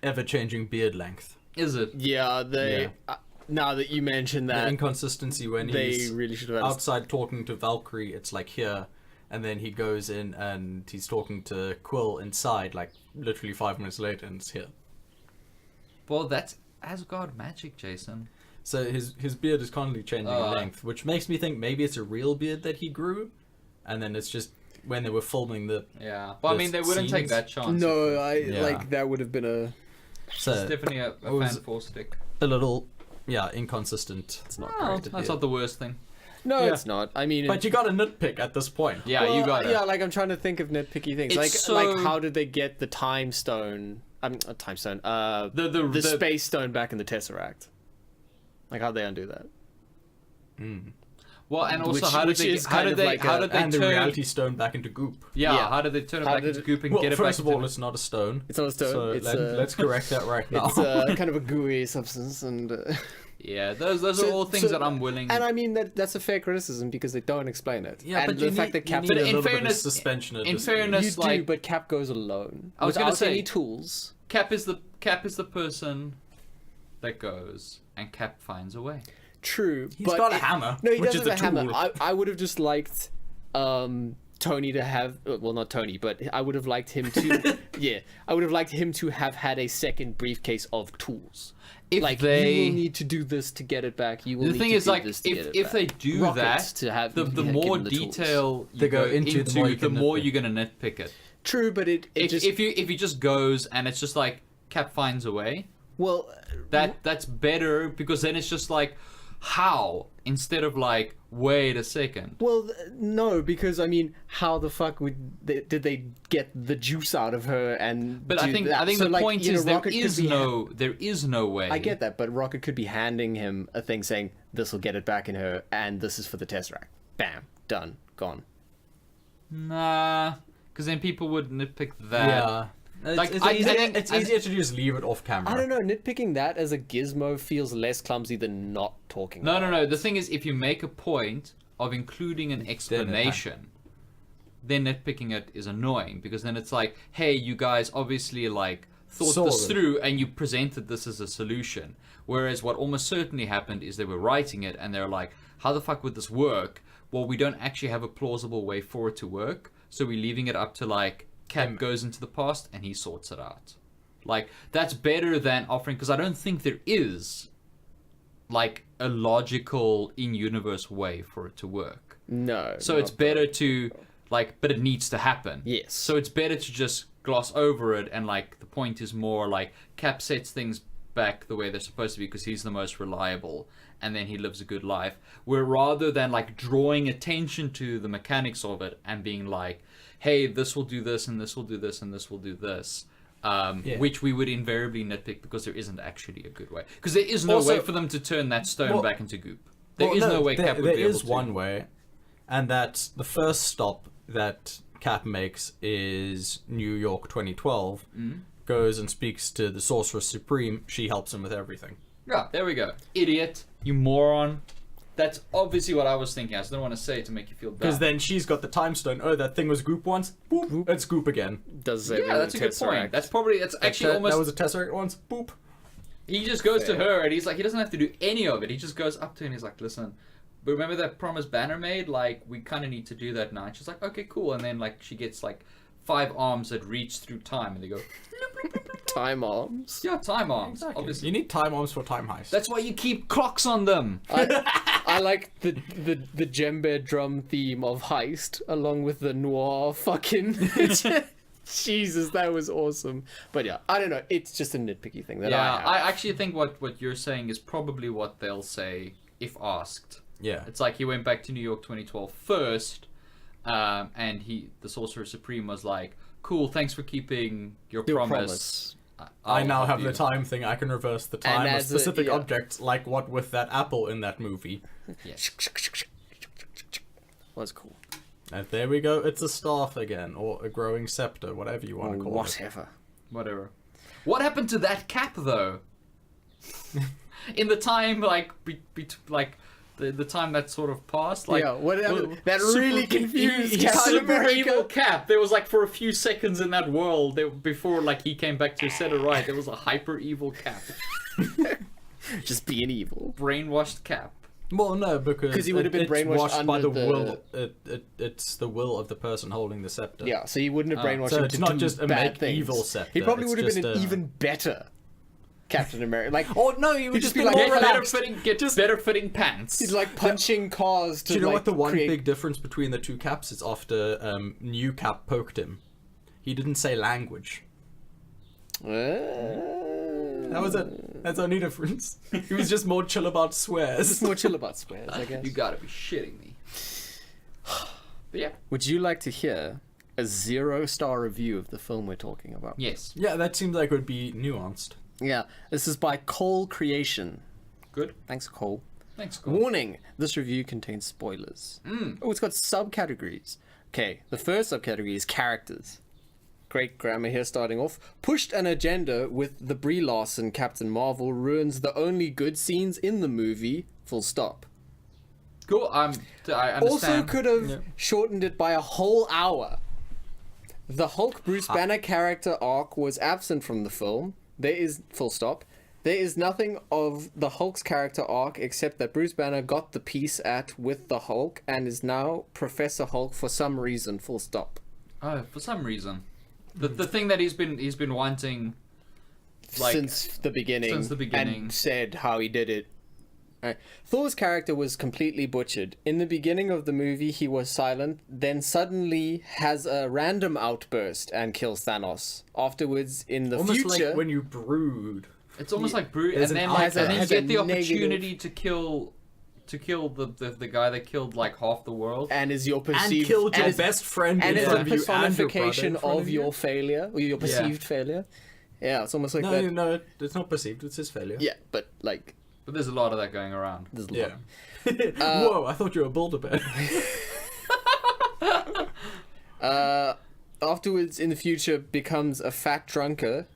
ever-changing beard length. Is it? Yeah, they. Yeah. Now that you mention The that, inconsistency when they he's really should have. outside talking to Valkyrie, it's like here, and then he goes in and he's talking to Quill inside, like literally 5 minutes later, and it's here. Well, that's Asgard magic, Jason. So his beard is constantly changing in length, which makes me think maybe it's a real beard that he grew, and then it's just when they were filming the. Yeah, but I mean, they wouldn't take scenes. that chance. No, Yeah. like that would have been a. So It's definitely a What was fan force stick. a little, inconsistent. It's not No, great. that's not the worst thing. No, Yeah. it's not. I mean, But you got a nitpick at this point. Yeah, well, you got it. Yeah, like I'm trying to think of nitpicky things. It's Like so- how did they get the time stone? A time stone. The space stone back in the Tesseract. Like how'd they undo that? Well, and also Which- how did which they is how kind did of they like how a- did they And the turn reality stone back into goop. yeah, Yeah. how did they turn it How back did into it- goop and Well, get it first back of all, into it's not a stone. It's not a stone. So it's let's correct that right now. it's kind of a gooey substance, and yeah, those are So- all things so- that I'm willing. and I mean that's a fair criticism because they don't explain it. Yeah, and but the you fact need, that Cap you need a in little bit of fairness- suspension of in disbelief. fairness, you do, like- but Cap goes alone I was without gonna say- any tools. Cap is the person that goes, and Cap finds a way. True, He's but got a hammer, No, he which doesn't is have a a tool. hammer. I would have just liked Tony to have well, not Tony, but I would have liked him to yeah, I would have liked him to have had a second briefcase of tools. If Like they you will need to do this to get it back. You will the need thing to is do like this to get if it if back. they do Rockets that, to have the give more him the tools. detail you They go into, the more you the can more nitpick. you're gonna nitpick it. True, but it If just if he just goes and it's just like Cap finds a way, well that's better because then it's just like how instead of like wait a second. well, no, because I mean, how the fuck did they get the juice out of her? And But do I think that? So, the like, point you know, is there Rocket could is be no way. I get that, but Rocket could be handing him a thing saying, "This will get it back in her, and this is for the Tesseract." Bam, done, gone. Nah, because then people would nitpick that. Yeah. Like, It's I easier, think- it's I- easier to just leave it off camera. I don't know. Nitpicking that as a gizmo feels less clumsy than not talking. No, about no, no. it. The thing is, if you make a point of including an explanation, then nitpicking it is annoying because then it's like, hey, you guys obviously like thought Sort this of. through and you presented this as a solution. Whereas what almost certainly happened is they were writing it and they're like, how the fuck would this work? Well, we don't actually have a plausible way for it to work, so we're leaving it up to like Cap goes into the past and he sorts it out. Like that's better than offering because I don't think there is like a logical in-universe way for it to work. No. So it's not better to like, but it needs to happen. Yes. So it's better to just gloss over it and like the point is more like Cap sets things back the way they're supposed to be because he's the most reliable and then he lives a good life. Where rather than like drawing attention to the mechanics of it and being like, hey, this will do this and this will do this and this will do this. Which we would invariably nitpick because there isn't actually a good way. Because there is no Also- way for them to turn that stone Well- back into goop. There is no way Cap would there be able is to. one way, and that's the first stop that Cap makes is New York 2012. Goes and speaks to the Sorceress Supreme. She helps him with everything. Yeah, there we go. Idiot. You moron. That's obviously what I was thinking. I just don't want to say it to make you feel bad. Because then she's got the time stone. Oh, that thing was goop once. Boop. It's goop again. Does it yeah, that's a good point. That's actually almost. That was a Tesseract once. Boop. He just goes to her and he's like, he doesn't have to do any of it. He just goes up to her and he's like, listen, remember that promise Banner made? Like, we kind of need to do that now. And she's like, okay, cool. And then like she gets like 5 arms that reach through time and they go, time arms? yeah, time arms. Exactly. Obviously. You need time arms for time heist. That's why you keep clocks on them. I like the djembe drum theme of Heist, along with the noir fucking. Jesus, that was awesome. But yeah, I don't know. It's just a nitpicky thing that I have. I actually think what you're saying is probably what they'll say if asked. Yeah. It's like he went back to New York 2012 first, and the Sorcerer Supreme was like, "Cool, thanks for keeping your promise. I now I'll have help the you." time thing. I can reverse the time of as specific yeah. objects, like what with that apple in that movie. Yes. Was cool. And there we go. It's a staff again, or a growing scepter, whatever you want to call Whatever. Whatever. What happened to that cap though? In the time, like, like the time that sort of passed, like, yeah, whatever. well, That really confused Captain super America. evil Cap. There was like for a few seconds in that world before like he came back to set it right. There was a hyper evil Cap, Just being evil. brainwashed Cap. it. Well, no, because he would have been it's brainwashed washed by under the the- will. It's the will of the person holding the scepter. Yeah, so he wouldn't have brainwashed So him it's to not do just a bad make things. evil scepter, He probably it's would have been just an a- even better Captain America. Like, Oh no, he would He'd just just be be like, more "Get relaxed. Get better fitting pants. he's like punching cars to Do you know like what the one create... big difference between the two caps is? After new Cap poked him, he didn't say language. That was it. That's the only difference. He was just more chill about swears. It's more chill about swears, I guess. You gotta be shitting me. But yeah. Would you like to hear a 0-star review of the film we're talking about? Yes. Yeah, that seems like it would be nuanced. Yeah, this is by Cole Creation. Good. Thanks, Cole. Thanks, Cole. Warning, this review contains spoilers. Oh, it's got subcategories. Okay, the first subcategory is characters. Great grammar here starting off. Pushed an agenda with the Brie Larson Captain Marvel ruins the only good scenes in the movie, full stop. Cool. I understand. Also could have shortened it by a whole hour. The Hulk Bruce Banner character arc was absent from the film. There is full stop. There is nothing of the Hulk's character arc except that Bruce Banner got the peace with the Hulk and is now Professor Hulk for some reason, full stop. Oh, for some reason. The thing that he's been wanting, like, since the beginning. And said how he did it. Right. Thor's character was completely butchered. In the beginning of the movie, he was silent, then suddenly has a random outburst and kills Thanos. Afterwards, in the Almost future... like when you brood. It's almost like brute, There's and then an like icon. and then you Has get a the negative- opportunity to kill the guy that killed like half the world. and is your And perceived... killed your and best friend and in is front a of you and your brother in personification front of you. your failure, or your perceived failure. Yeah, it's almost like No, that. no, it's not perceived. It's his failure. Yeah, but like... But there's a lot of that going around. There's a Yeah. lot. Whoa, I thought you were a Build-A-Bear. Afterwards, in the future, becomes a fat drunker.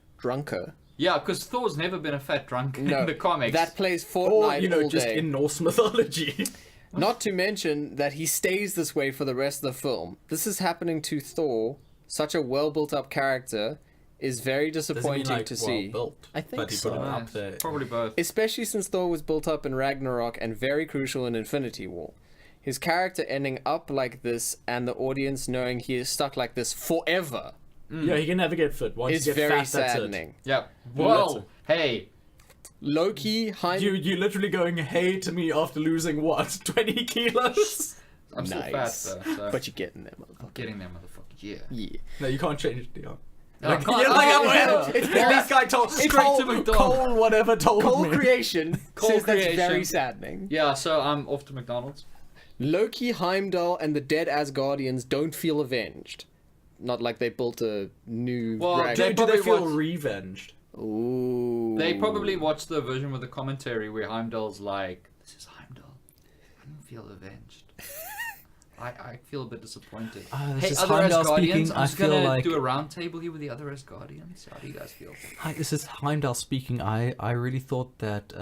Yeah, because Thor's never been a fat drunk No, in the comics. that plays or, Fortnite all just day. in Norse mythology. Not to mention that he stays this way for the rest of the film. This is happening to Thor, such a well built up character, is very disappointing to see. Built, I think but he so. put him Yeah, up there. probably both. Especially since Thor was built up in Ragnarok and very crucial in Infinity War. His character ending up like this and the audience knowing he is stuck like this forever Yeah, he can never get fit. Once is you get very fat, that's it. saddening. Yeah. Well, Well, hey, Loki, You literally going hey to me after losing what 20 kilos? I'm still Nice. fat though. So but you're getting there, motherfucker. getting there, motherfucker. Yeah. Yeah. No, you can't change it, Dion. No, Like, I can't- yeah, I like, can't- well, it's this guy told straight Cole, to McDonald's. Cole whatever told Cole me. Creation Cole says that's Creation. very saddening. Yeah, so I'm off to McDonald's. Loki, Heimdall, and the dead Asgardians don't feel avenged. Not like they built a new Well, Ragnar- they Do they probably feel watch- revenged? Ooh. They probably watched the version with the commentary where Heimdall's like, "This is Heimdall. I don't feel avenged. I feel a bit disappointed. this Hey, is other Heimdall Asgardians, speaking. I'm I just feel gonna like- do a round table here with the other Asgardians. How do you guys feel? Hi, this is Heimdall speaking. I really thought that,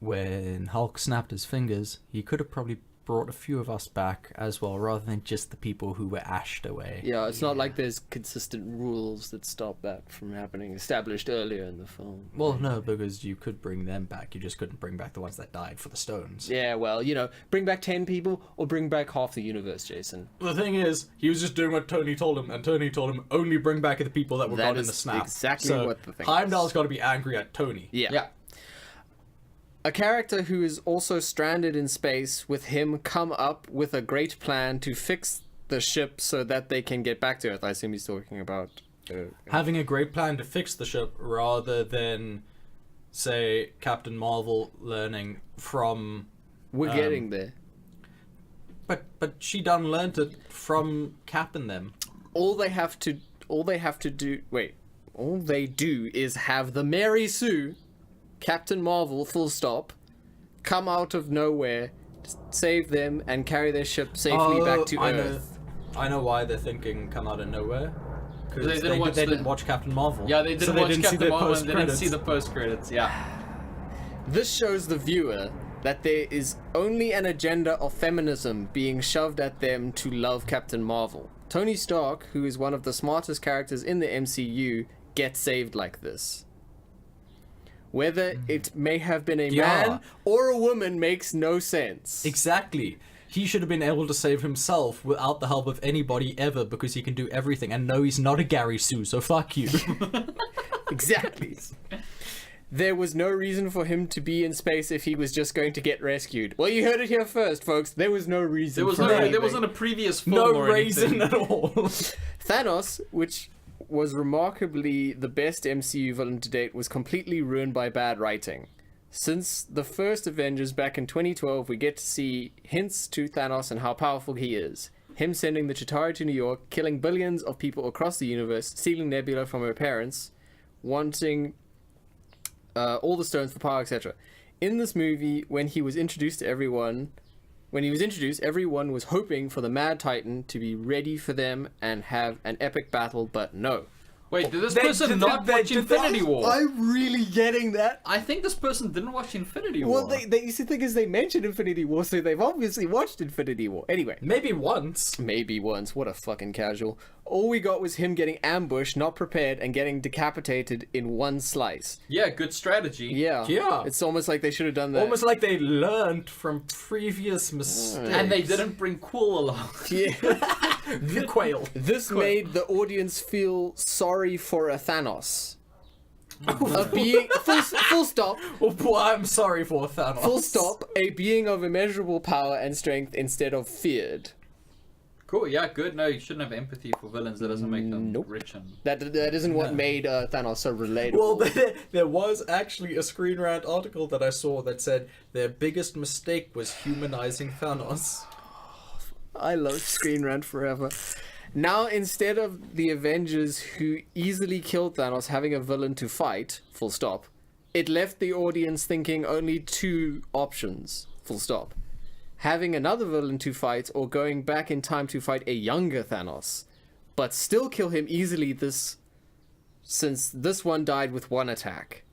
when Hulk snapped his fingers, he could have probably brought a few of us back as well, rather than just the people who were ashed away. Yeah, it's not like there's consistent rules that stop that from happening, established earlier in the film. Well, no, because you could bring them back. You just couldn't bring back the ones that died for the stones. Yeah, well, bring back 10 people or bring back half the universe, Jason. The thing is, he was just doing what Tony told him, and Tony told him only bring back the people that were That gone in is the snap. exactly so what the thing Heimdall's is. got to be angry at Tony. Yeah. A character who is also stranded in space with him come up with a great plan to fix the ship so that they can get back to Earth. I assume he's talking about having a great plan to fix the ship rather than, say, Captain Marvel learning from. We're getting there. But she done learned it from Cap and them. All they do is have the Mary Sue, Captain Marvel, full stop, come out of nowhere, save them, and carry their ship safely back to Earth. I know why they're thinking come out of nowhere. Because They didn't watch Captain Marvel. Yeah, they didn't watch Captain Marvel and they didn't post-credits. see the post-credits, yeah. This shows the viewer that there is only an agenda of feminism being shoved at them to love Captain Marvel. Tony Stark, who is one of the smartest characters in the MCU, gets saved like this. Whether it may have been a man or a woman makes no sense. Exactly. He should have been able to save himself without the help of anybody ever because he can do everything. And no, he's not a Gary Sue, so fuck you. Exactly. There was no reason for him to be in space if he was just going to get rescued. Well, you heard it here first, folks. There was no reason. There wasn't a previous film No or reason anything. at all. Thanos, which was remarkably the best MCU villain to date, was completely ruined by bad writing. Since the first Avengers back in 2012, we get to see hints to Thanos and how powerful he is. Him sending the Chitauri to New York, killing billions of people across the universe, stealing Nebula from her parents, wanting all the stones for power, etc. In this movie, when he was introduced, everyone was hoping for the Mad Titan to be ready for them and have an epic battle, but no. Wait, did this person not watch Infinity War? I'm really getting that. I think this person didn't watch Infinity War. Well, you see, the thing is, they mentioned Infinity War, so they've obviously watched Infinity War. Anyway. Maybe once. Maybe once. What a fucking casual. All we got was him getting ambushed, not prepared, and getting decapitated in one slice. Yeah, good strategy. Yeah. It's almost like they should have done that. Almost like they learned from previous mistakes. And they didn't bring Quill along. Yeah. The quail. This made the audience feel sorry for a Thanos. A being... Full stop. Oh boy, I'm sorry for Thanos. Full stop. A being of immeasurable power and strength instead of feared. Cool, yeah, good. No, you shouldn't have empathy for villains. That doesn't make them rich and... That isn't what made Thanos so relatable. Well, there was actually a Screen Rant article that I saw that said their biggest mistake was humanizing Thanos. I love Screen Rant forever. Now, instead of the Avengers who easily killed Thanos having a villain to fight, full stop, it left the audience thinking only two options, full stop. Having another villain to fight or going back in time to fight a younger Thanos, but still kill him easily since this one died with one attack.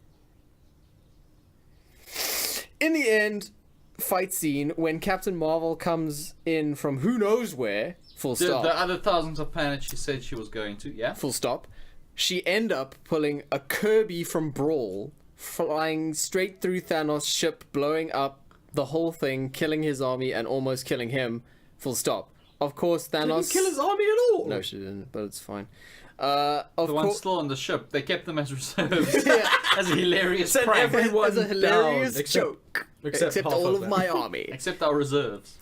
In the end, fight scene when Captain Marvel comes in from who knows where, full stop. The other thousands of planets she said she was going to, yeah? Full stop. She end up pulling a Kirby from Brawl, flying straight through Thanos' ship, blowing up the whole thing, killing his army and almost killing him, full stop. Of course, Thanos... Didn't kill his army at all. No, she didn't, but it's fine. The ones still on the ship, they kept them as reserves. Yeah. As a hilarious Sent prank. everyone As a hilarious down, joke. Except half all of them. my army. Except our reserves.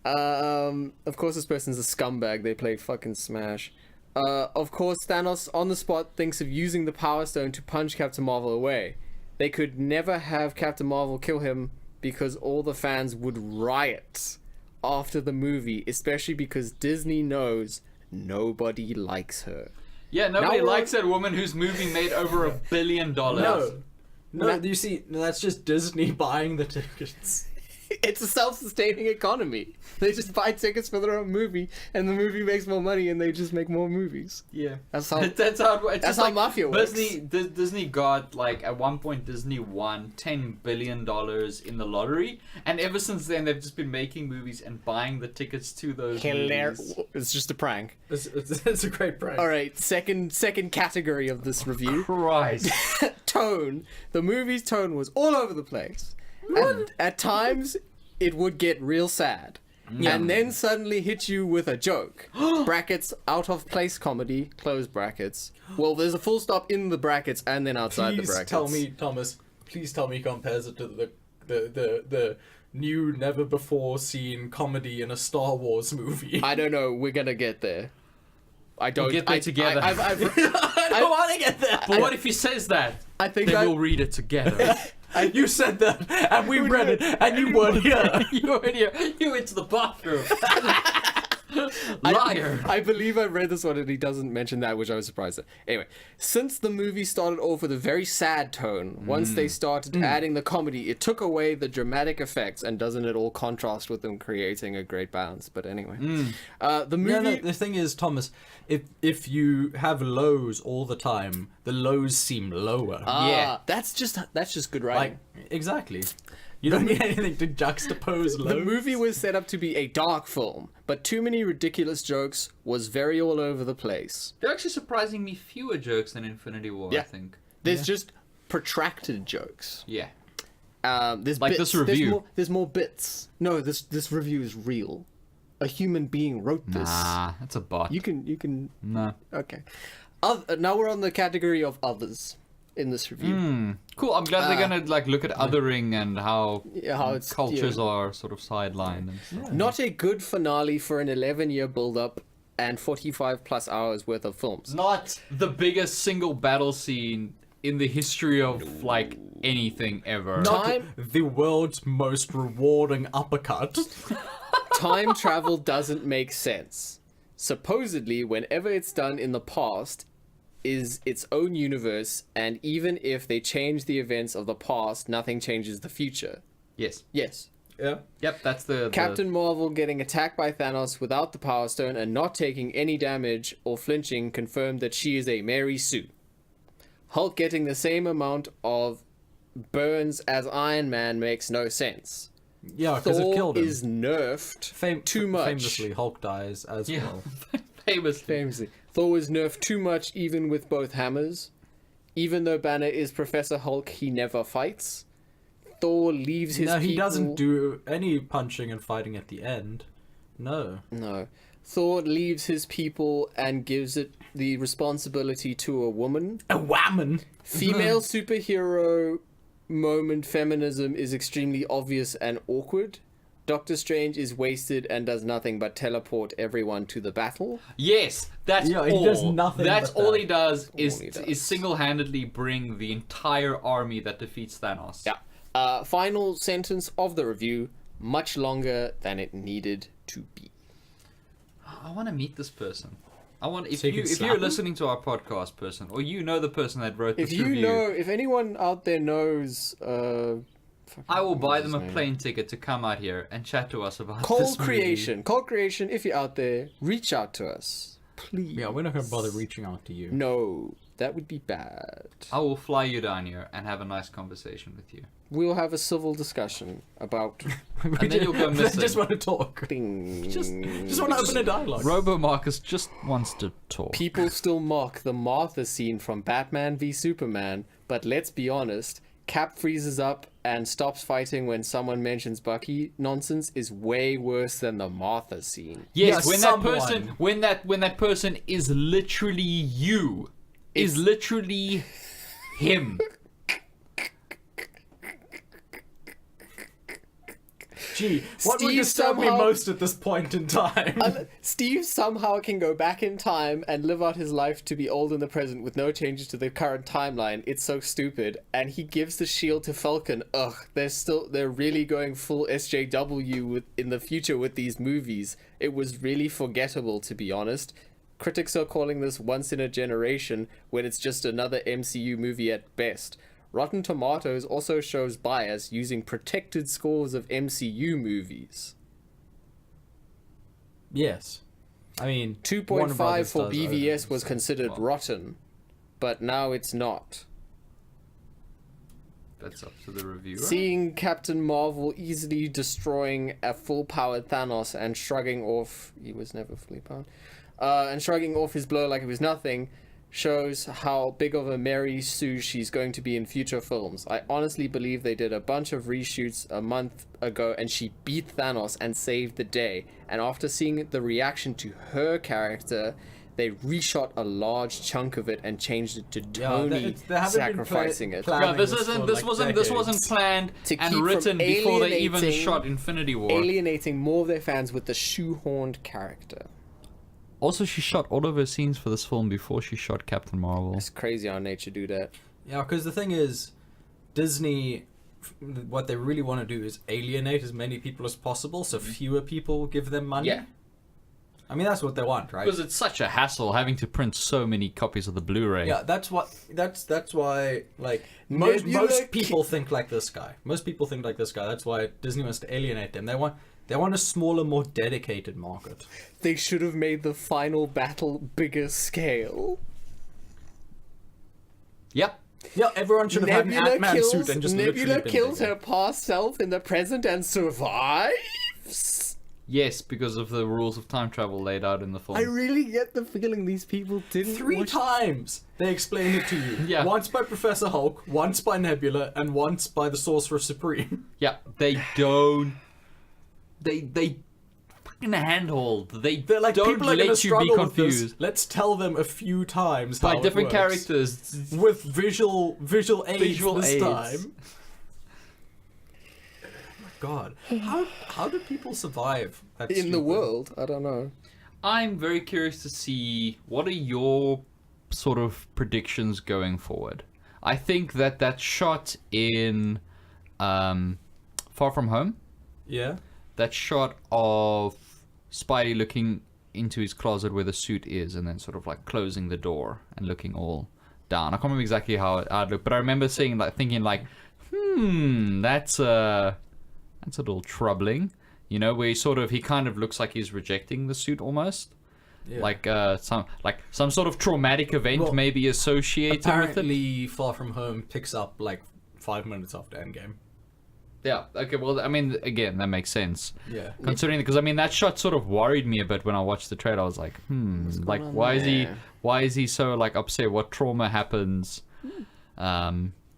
Of course, this person's a scumbag. They play fucking Smash. Of course, Thanos on the spot thinks of using the Power Stone to punch Captain Marvel away. They could never have Captain Marvel kill him because all the fans would riot after the movie, especially because Disney knows nobody likes her. Yeah, nobody Now likes that woman whose movie made over $1 billion. No, you see, that's just Disney buying the tickets. It's a self-sustaining economy. They just buy tickets for their own movie, and the movie makes more money, and they just make more movies. Yeah, that's how that's how it works. That's how mafia works. Disney got, like, at one point Disney won $10 billion in the lottery, and ever since then they've just been making movies and buying the tickets to those movies. It's just a prank. It's a great prank. All right, second category of this review. Christ. Tone. The movie's tone was all over the place. And at times, it would get real sad. Yeah. And then suddenly hit you with a joke. Brackets, out of place comedy, close brackets. Well, there's a full stop in the brackets and then outside the brackets. Please tell me, Thomas, he compares it to the new, never before seen comedy in a Star Wars movie. I don't know. We're gonna get there. I don't. We'll get there together. I don't want to get there. But what if he says that? I think Then we'll read it together. You said that, and we read it, and you weren't here. You weren't here. You went to the bathroom. Liar. I believe I read this one and he doesn't mention that, which I was surprised at. Anyway, since the movie started off with a very sad tone, once they started adding the comedy, it took away the dramatic effects, and doesn't it all contrast with them creating a great balance? But anyway, the movie... No, the thing is, Thomas, if you have lows all the time, the lows seem lower. Yeah. That's just good writing. Exactly. You don't need anything to juxtapose lows. The movie was set up to be a dark film, but too many ridiculous jokes, was very all over the place. There are actually surprisingly fewer jokes than Infinity War, I think. There's just protracted jokes. Yeah. There's Like bits. this review. There's more bits. No, this review is real. A human being wrote this. Nah, that's a bot. You can. Nah. Okay. Now we're on the category of others in this review. Cool. I'm glad they're gonna look at othering and how it's cultures are sort of sidelined and stuff. Not a good finale for an 11-year build-up and 45 plus hours worth of films. Not the biggest single battle scene in the history of anything ever. Not the world's most rewarding uppercut. Time travel doesn't make sense. Supposedly, whenever it's done in the past, is its own universe, and even if they change the events of the past, nothing changes the future. Yes. Yes. Yeah. Yep. That's the Captain Marvel getting attacked by Thanos without the Power Stone and not taking any damage or flinching confirmed that she is a Mary Sue. Hulk getting the same amount of burns as Iron Man makes no sense. Yeah, because it killed him. Thor is nerfed too much. Famously, Hulk dies as well. Famously. Thor was nerfed too much even with both hammers. Even though Banner is Professor Hulk, he never fights. Thor leaves his people... No, he doesn't do any punching and fighting at the end. No. Thor leaves his people and gives it the responsibility to a woman. A woman! Female superhero moment feminism is extremely obvious and awkward. Doctor Strange is wasted and does nothing but teleport everyone to the battle. Yes, that's all. He does nothing. That's but all that. he does is single-handedly bring the entire army that defeats Thanos. Yeah. Final sentence of the review: much longer than it needed to be. I want to meet this person. I want if So you can slap you're him? listening to our podcast, person, or you know the person that wrote this If review, if anyone out there knows, I will buy them a name? plane ticket to come out here and chat to us about Cold this movie. Creation, if you're out there, reach out to us, please. Yeah, we're not going to bother reaching out to you. No, that would be bad. I will fly you down here and have a nice conversation with you. We'll have a civil discussion about And then you'll go missing. just want to talk. things. Just want to open a dialogue. Robo Marcus just wants to talk. People still mock the Martha scene from Batman v Superman, but let's be honest, Cap freezes up and stops fighting when someone mentions Bucky nonsense is way worse than the Martha scene. Yes, Yeah, when that person is literally you, is literally him. Gee, what would Steve disturb me somehow- most at this point in time? Steve somehow can go back in time and live out his life to be old in the present with no changes to the current timeline. It's so stupid. And he gives the shield to Falcon. Ugh, they're really going full SJW in the future with these movies. It was really forgettable, to be honest. Critics are calling this once in a generation when it's just another MCU movie at best. Rotten Tomatoes also shows bias using protected scores of MCU movies. Yes. I mean, 2.5 for does BVS own, was so- considered well. rotten, but now it's not. That's up to the reviewer. Seeing Captain Marvel easily destroying a full-powered Thanos and shrugging off... He was never fully powered. And shrugging off his blow like it was nothing shows how big of a Mary Sue she's going to be in future films. I honestly believe they did a bunch of reshoots a month ago and she beat Thanos and saved the day. And after seeing the reaction to her character, they reshot a large chunk of it and changed it to Tony they haven't sacrificing been it. planning Yeah, this for, wasn't planned To and keep written from before they even alienating- shot Infinity War. Alienating more of their fans with the shoehorned character. Also, she shot all of her scenes for this film before she shot Captain Marvel. It's crazy how nature do that. Yeah, because the thing is, Disney, what they really want to do is alienate as many people as possible, so fewer people give them money. Yeah. I mean, that's what they want, right? Because it's such a hassle having to print so many copies of the Blu-ray. Yeah, that's why, like, most people think like this guy. Most people think like this guy. That's why Disney wants to alienate them. They want a smaller, more dedicated market. They should have made the final battle bigger scale. Yep. Yeah, everyone should have had an Ant-Man suit and just Nebula literally been kills bigger. her past self in the present and survives. Yes, because of the rules of time travel laid out in the film. I really get the feeling these people didn't 3 watch- times they explained it to you. Yeah. Once by Professor Hulk, once by Nebula, and once by the Sorcerer Supreme. Yeah, they don't. They fucking handhold. They're like, don't people are going to let you be struggle with this. confused Let's tell them a few times by how it different works. characters. With visual aids Visual this aids. time. Oh my god. How do people survive that in the stupid- world. I don't know. I'm very curious to see what are your sort of predictions going forward. I think that shot in Far From Home, Yeah. that shot of Spidey looking into his closet where the suit is and then sort of like closing the door and looking all down. I can't remember exactly how it looked, but I remember thinking that's a little troubling. You know, where he kind of looks like he's rejecting the suit almost. Yeah. Like some sort of traumatic event Well, maybe associated with it. Apparently, Far From Home picks up like 5 minutes after Endgame. Yeah. Okay. Well, I mean, again, that makes sense. Yeah. Considering, because I mean, that shot sort of worried me a bit when I watched the trailer. I was like, like on why there? is he so like upset? What trauma happens?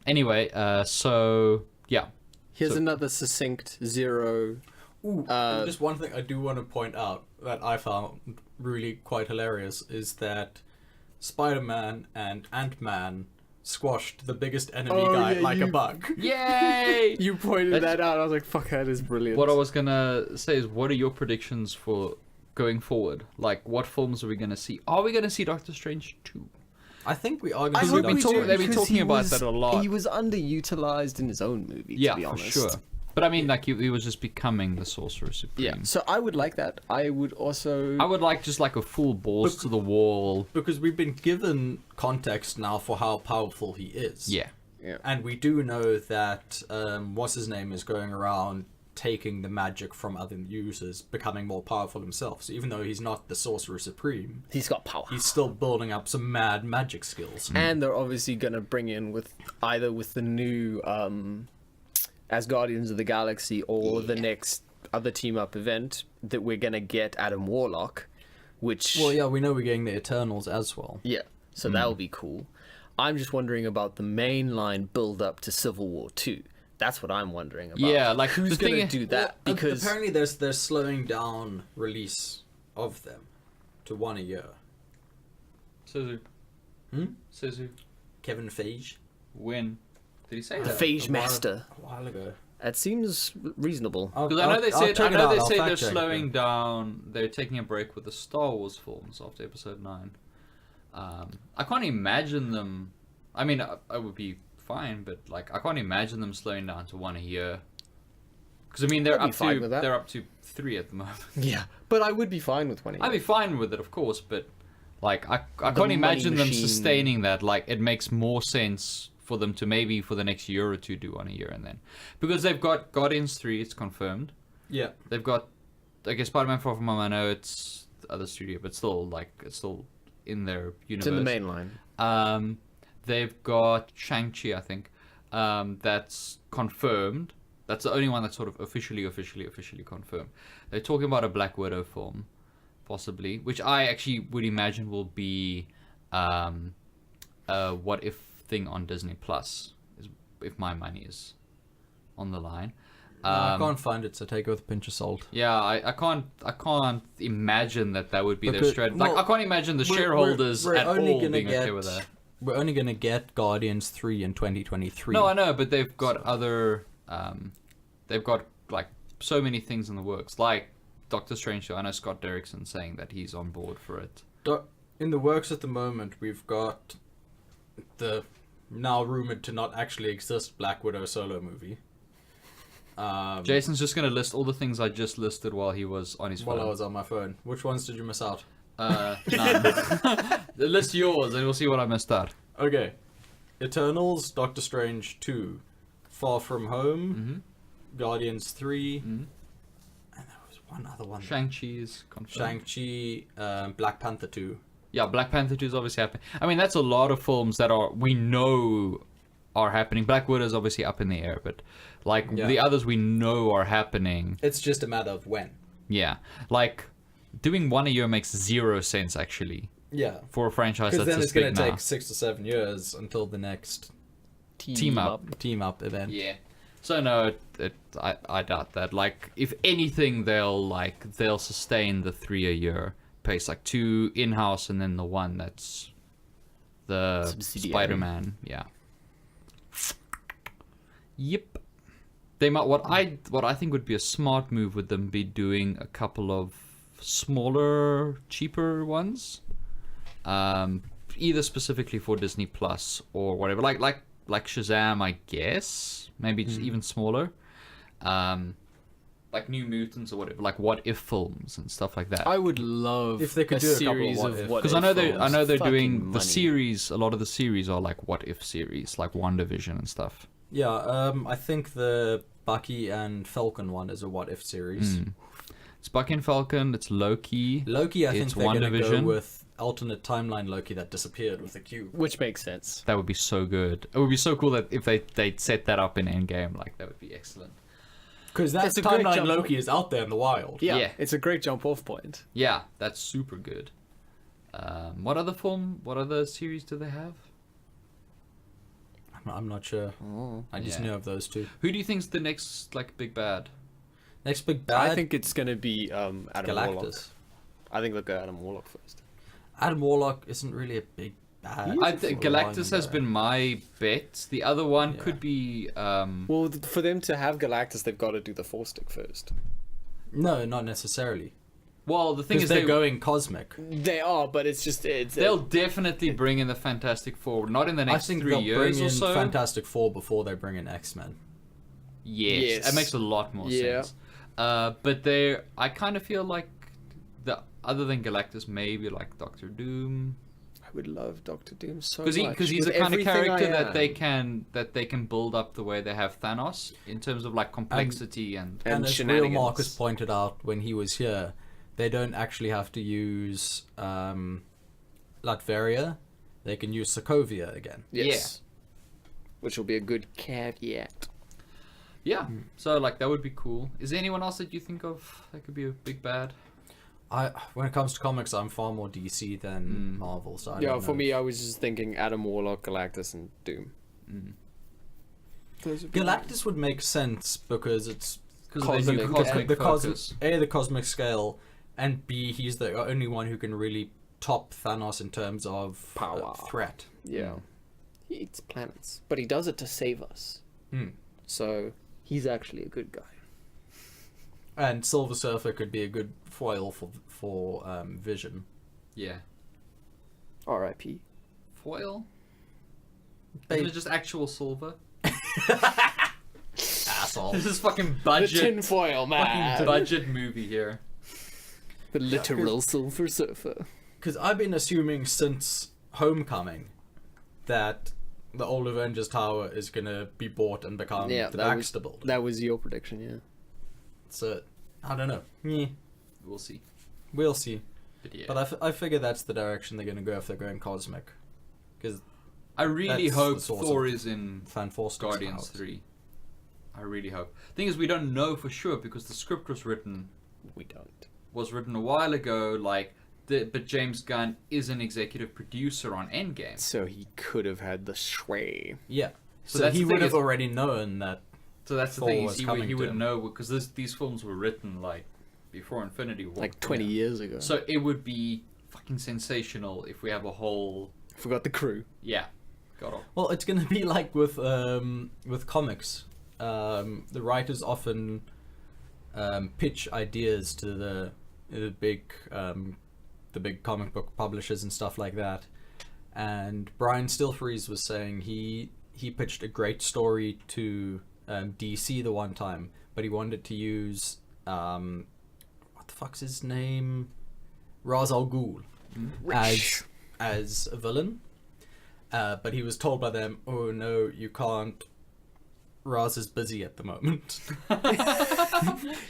Anyway, so yeah. Here's So- another succinct zero. Ooh, and just one thing I do want to point out that I found really quite hilarious is that Spider-Man and Ant-Man squashed the biggest enemy Oh, guy yeah, like a you- bug. Yay! You pointed That's- that out. I was like, "Fuck, that is brilliant." What I was gonna say is, what are your predictions for going forward? Like, what films are we gonna see? Are we gonna see Doctor Strange 2? I think we are going I to see hope Doctor we talk- Strange. they've been because talking he about was- that a lot. He was underutilized in his own movie. Yeah, to be for honest. sure. But I mean, like, he was just becoming the Sorcerer Supreme. Yeah. So I would like that. I would also. I would like just like a full balls to the wall. Because we've been given context now for how powerful he is. Yeah. Yeah. And we do know that, what's his name is going around taking the magic from other users, becoming more powerful himself. So even though he's not the Sorcerer Supreme, He's got power. he's still building up some mad magic skills. And they're obviously gonna bring in with the new as Guardians of the Galaxy or the next other team up event that we're gonna get Adam Warlock, which Well, yeah, we know we're getting the Eternals as well. yeah, so that'll be cool. I'm just wondering about the mainline build up to Civil War 2. That's what I'm wondering about. Yeah, like, who's the thing gonna is- do that? Well, Because apparently they're slowing down release of them to 1 a year. Suzu. Hmm? Suzu. Kevin Feige. When? Did he say the that? Phage a while- Master. A while ago. That seems reasonable. Because I know they said check it they're out, I'll they're fact check it. slowing down. They're taking a break with the Star Wars films after Episode 9. I can't imagine them. I mean, I would be fine, but like I can't imagine them slowing down to 1 a year. Because I mean, I'd be fine with that. they're up to 3 at the moment. Yeah, but I would be fine with 20. I'd be fine with it, of course, but like I can't money imagine them machine. sustaining that. Like it makes more sense for them to maybe for the next year or two do 1 a year and then, because they've got Guardians 3, it's confirmed. Yeah. They've got, I guess, Spider-Man Far From Home. I know it's the other studio, but still, like it's still in their universe. It's in the main line. They've got Shang-Chi, I think. That's confirmed. That's the only one that's sort of officially confirmed. They're talking about a Black Widow film, possibly, which I actually would imagine will be a what if thing on Disney Plus, if my money is on the line. I can't find it, so take it with a pinch of salt. Yeah, I can't imagine that would be their Because- strategy. well, Like, I can't imagine the we're- shareholders we're at only all gonna being okay get- with that. We're only going to get Guardians 3 in 2023. No, I know, but they've got other, they've got like so many things in the works, like Doctor Strange. I know Scott Derrickson saying that he's on board for it. In the works at the moment, we've got the now rumored to not actually exist Black Widow solo movie. Jason's just gonna list all the things I just listed while he was on his phone. While I was on my phone. Which ones did you miss out? None. List yours, and we'll see what I missed out. Okay. Eternals, Doctor Strange 2, Far From Home, Guardians 3, and there was one other one. Shang-Chi's confirmed. Shang-Chi, Black Panther 2. Yeah, Black Panther 2 is obviously happening. I mean, that's a lot of films that we know are happening. Black Widow is obviously up in the air, but like the others we know are happening. It's just a matter of when. Yeah, like doing one a year makes 0 sense actually Yeah. for a franchise Because that's then this it's going big to now. take 6 to 7 years until the next Team up. team-up event. Yeah. So no, I doubt that. Like, if anything, they'll sustain the 3 a year pace, like 2 in-house and then the one that's the Subsidiary. Spider-Man. Yeah. Yep. They might. What I think would be a smart move would them be doing a couple of smaller, cheaper ones, either specifically for Disney Plus or whatever. Like Shazam, I guess. Maybe just even smaller. Like New Mutants or whatever. Like What If films and stuff like that. I would love If they could a do a couple of series What of If. what Because I know they're Fucking doing the money. series. A lot of the series are like What If series, like WandaVision and stuff. Yeah, I think the Bucky and Falcon one is a What If series. It's Bucky and Falcon. It's Loki. Loki, I think It's they're going to go WandaVision. with alternate timeline Loki that disappeared with the cube. Which makes sense. That would be so good. It would be so cool that if they'd set that up in Endgame, like that would be excellent. Because that It's a great timeline jump. Loki is out there in the wild. Yeah, Yeah. it's a great jump off point. Yeah, that's super good. What other series do they have? I'm not sure. I just Yeah. know of those two. Who do you think's the next like big bad? Next big bad, I think it's going to be Adam Warlock. Galactus. I think they'll go Adam Warlock first. Adam Warlock isn't really a big bad. I think for a while Galactus has now. been my bet. The other one Yeah. could be. Well, for them to have Galactus, they've got to do the Force Stick first. No, not necessarily. Well, the thing Because is, they're going cosmic. They are, but it's just they'll definitely bring in the Fantastic Four. Not in the I next think 3 they'll years bring or in so. Fantastic Four before they bring in X-Men. Yes, that makes a lot more sense. But I kind of feel like other than Galactus, maybe like Doctor Doom, I would love Doctor Doom so much. because he's the With kind of everything character I that they can build up the way they have Thanos in terms of like complexity and And as Real shenanigans. Marcus pointed out when he was here, they don't actually have to use Latveria. They can use Sokovia again. Yes. Which will be a good caveat. yeah. So like that would be cool. Is there anyone else that you think of that could be a big bad? When it comes to comics, I'm far more DC than Marvel. So I don't For know. me, I was just thinking Adam Warlock, Galactus, and Doom. Those would be Galactus would make sense because it's Because Cosmic- they do cosmic the focus. the cosmic scale, and B, he's the only one who can really top Thanos in terms of Power. threat. Yeah. He eats planets. But he does it to save us. So he's actually a good guy. And Silver Surfer could be a good foil for Vision. Yeah. R.I.P. Foil? Isn't it just actual silver? Asshole. This is fucking The budget. tinfoil man. Fucking budget movie here. The literal Silver Surfer. Because I've been assuming since Homecoming that the old Avengers Tower is gonna be bought and become the Baxter Building. That was your prediction, yeah. So I don't know. Yeah, We'll see. we'll see. But yeah. But I figure that's the direction they're gonna go if they're going cosmic. Because I really that's hope the source Thor of is in Fan Force Guardians 3. I really hope. Thing is, we don't know for sure because the script was written We don't. a while ago. But James Gunn is an executive producer on Endgame. So he could have had the sway. Yeah. So So that's he the thing would have is- already known that So that's the Thor thing. was He coming would to. know because these films were written like before Infinity War, Like 20 years ago. So it would be fucking sensational if we have a whole Forgot the crew. got off. Well, it's gonna be like with comics. The writers often pitch ideas to the big comic book publishers and stuff like that. And Brian Stilfreeze was saying he pitched a great story to DC the one time, but he wanted to use what the fuck's his name, Ra's al Ghul as a villain. But he was told by them, oh no, you can't. Raz is busy at the moment.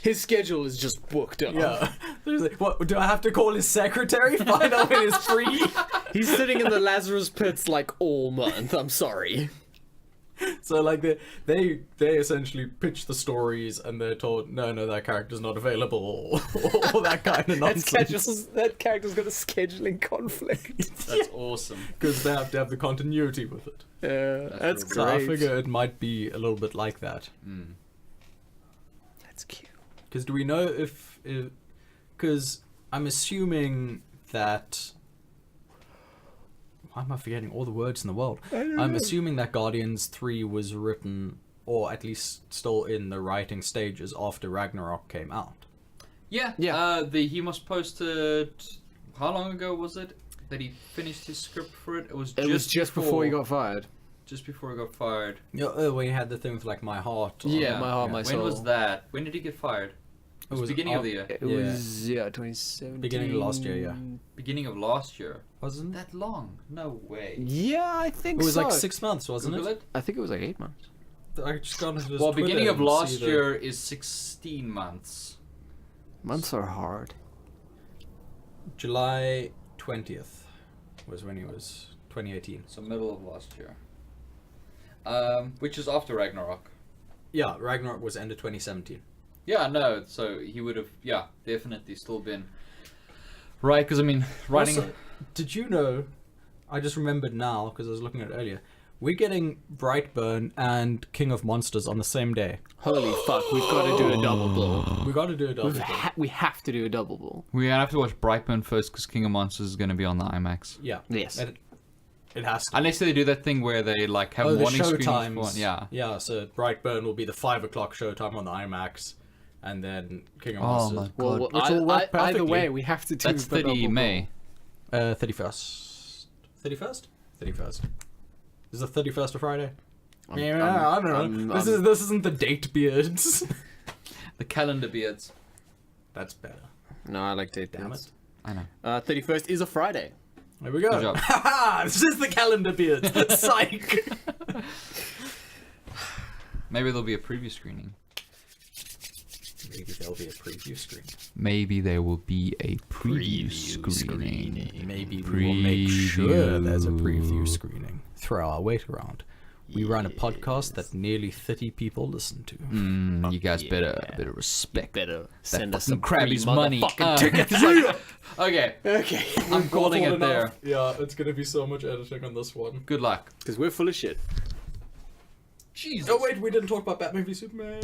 His schedule is just booked up. Yeah. There's like, what, do I have to call his secretary? Find out when he's free? He's sitting in the Lazarus pits like all month. I'm sorry. So like they essentially pitch the stories and they're told, no, that character's not available or that kind of nonsense. That character's got a scheduling conflict. That's awesome. Because they have to have the continuity with it. Yeah, that's great. So I figure it might be a little bit like that. That's cute. Because do we know if... Because I'm assuming that... Why am I forgetting all the words in the world? I'm assuming that Guardians 3 was written, or at least still in the writing stages after Ragnarok came out. Yeah. He must posted... How long ago was it that he finished his script for it? It was just before he got fired. Just before he got fired. Yeah, when he had the thing with like My Heart. Yeah, My Heart, My Soul. When was that? When did he get fired? It was beginning of the year. It was 2017. Beginning of last year, yeah. Beginning of last year. Wasn't That long? No way. Yeah, I think it? so. Was like 6 months, wasn't Google it? I think it was like 8 months. I just got into his Well, Twitter beginning of and last see year is 16 months. Months are hard. July 20th was when he was 2018. So middle of last year. Which is after Ragnarok. Yeah, Ragnarok was end of 2017. Yeah, no, so he would have, definitely still been... Right, because I mean, writing... Also, did you know, I just remembered now, because I was looking at it earlier, we're getting Brightburn and King of Monsters on the same day. Holy fuck, we've got to do a double bill. We got to do a double bill. We have to do a double bill. We're going to have to watch Brightburn first, because King of Monsters is going to be on the IMAX. Yeah. Yes. It has to. Unless they do that thing where they like have the morning show screens. times. Yeah. Yeah, so Brightburn will be the 5 o'clock showtime on the IMAX, and then King of Oh Monsters. my Well, god. Which will work either perfectly. way, we have to do That's the 30 double May. 31st. 31st? 31st. Is the 31st a Friday? I'm- Yeah, I don't know. This isn't the date beards. The calendar beards. That's better. bill. No, I like date Damn beards. it. I know. 31st is a Friday. There we go. Good job. Haha! This is the calendar beards. Psych. Maybe there'll be a preview screening. Maybe there'll be a preview screen. Maybe there will be a preview screening. Maybe we will make sure there's a preview screening. Throw our weight around. We run a podcast that nearly 30 people listen to. You guys better respect. Better send us fucking some Krabby's free money. motherfucking tickets. Okay, Okay. I'm calling it there. Yeah, it's gonna be so much editing on this one. Good luck. Because we're full of shit. Jesus. Oh wait, we didn't talk about Batman v Superman.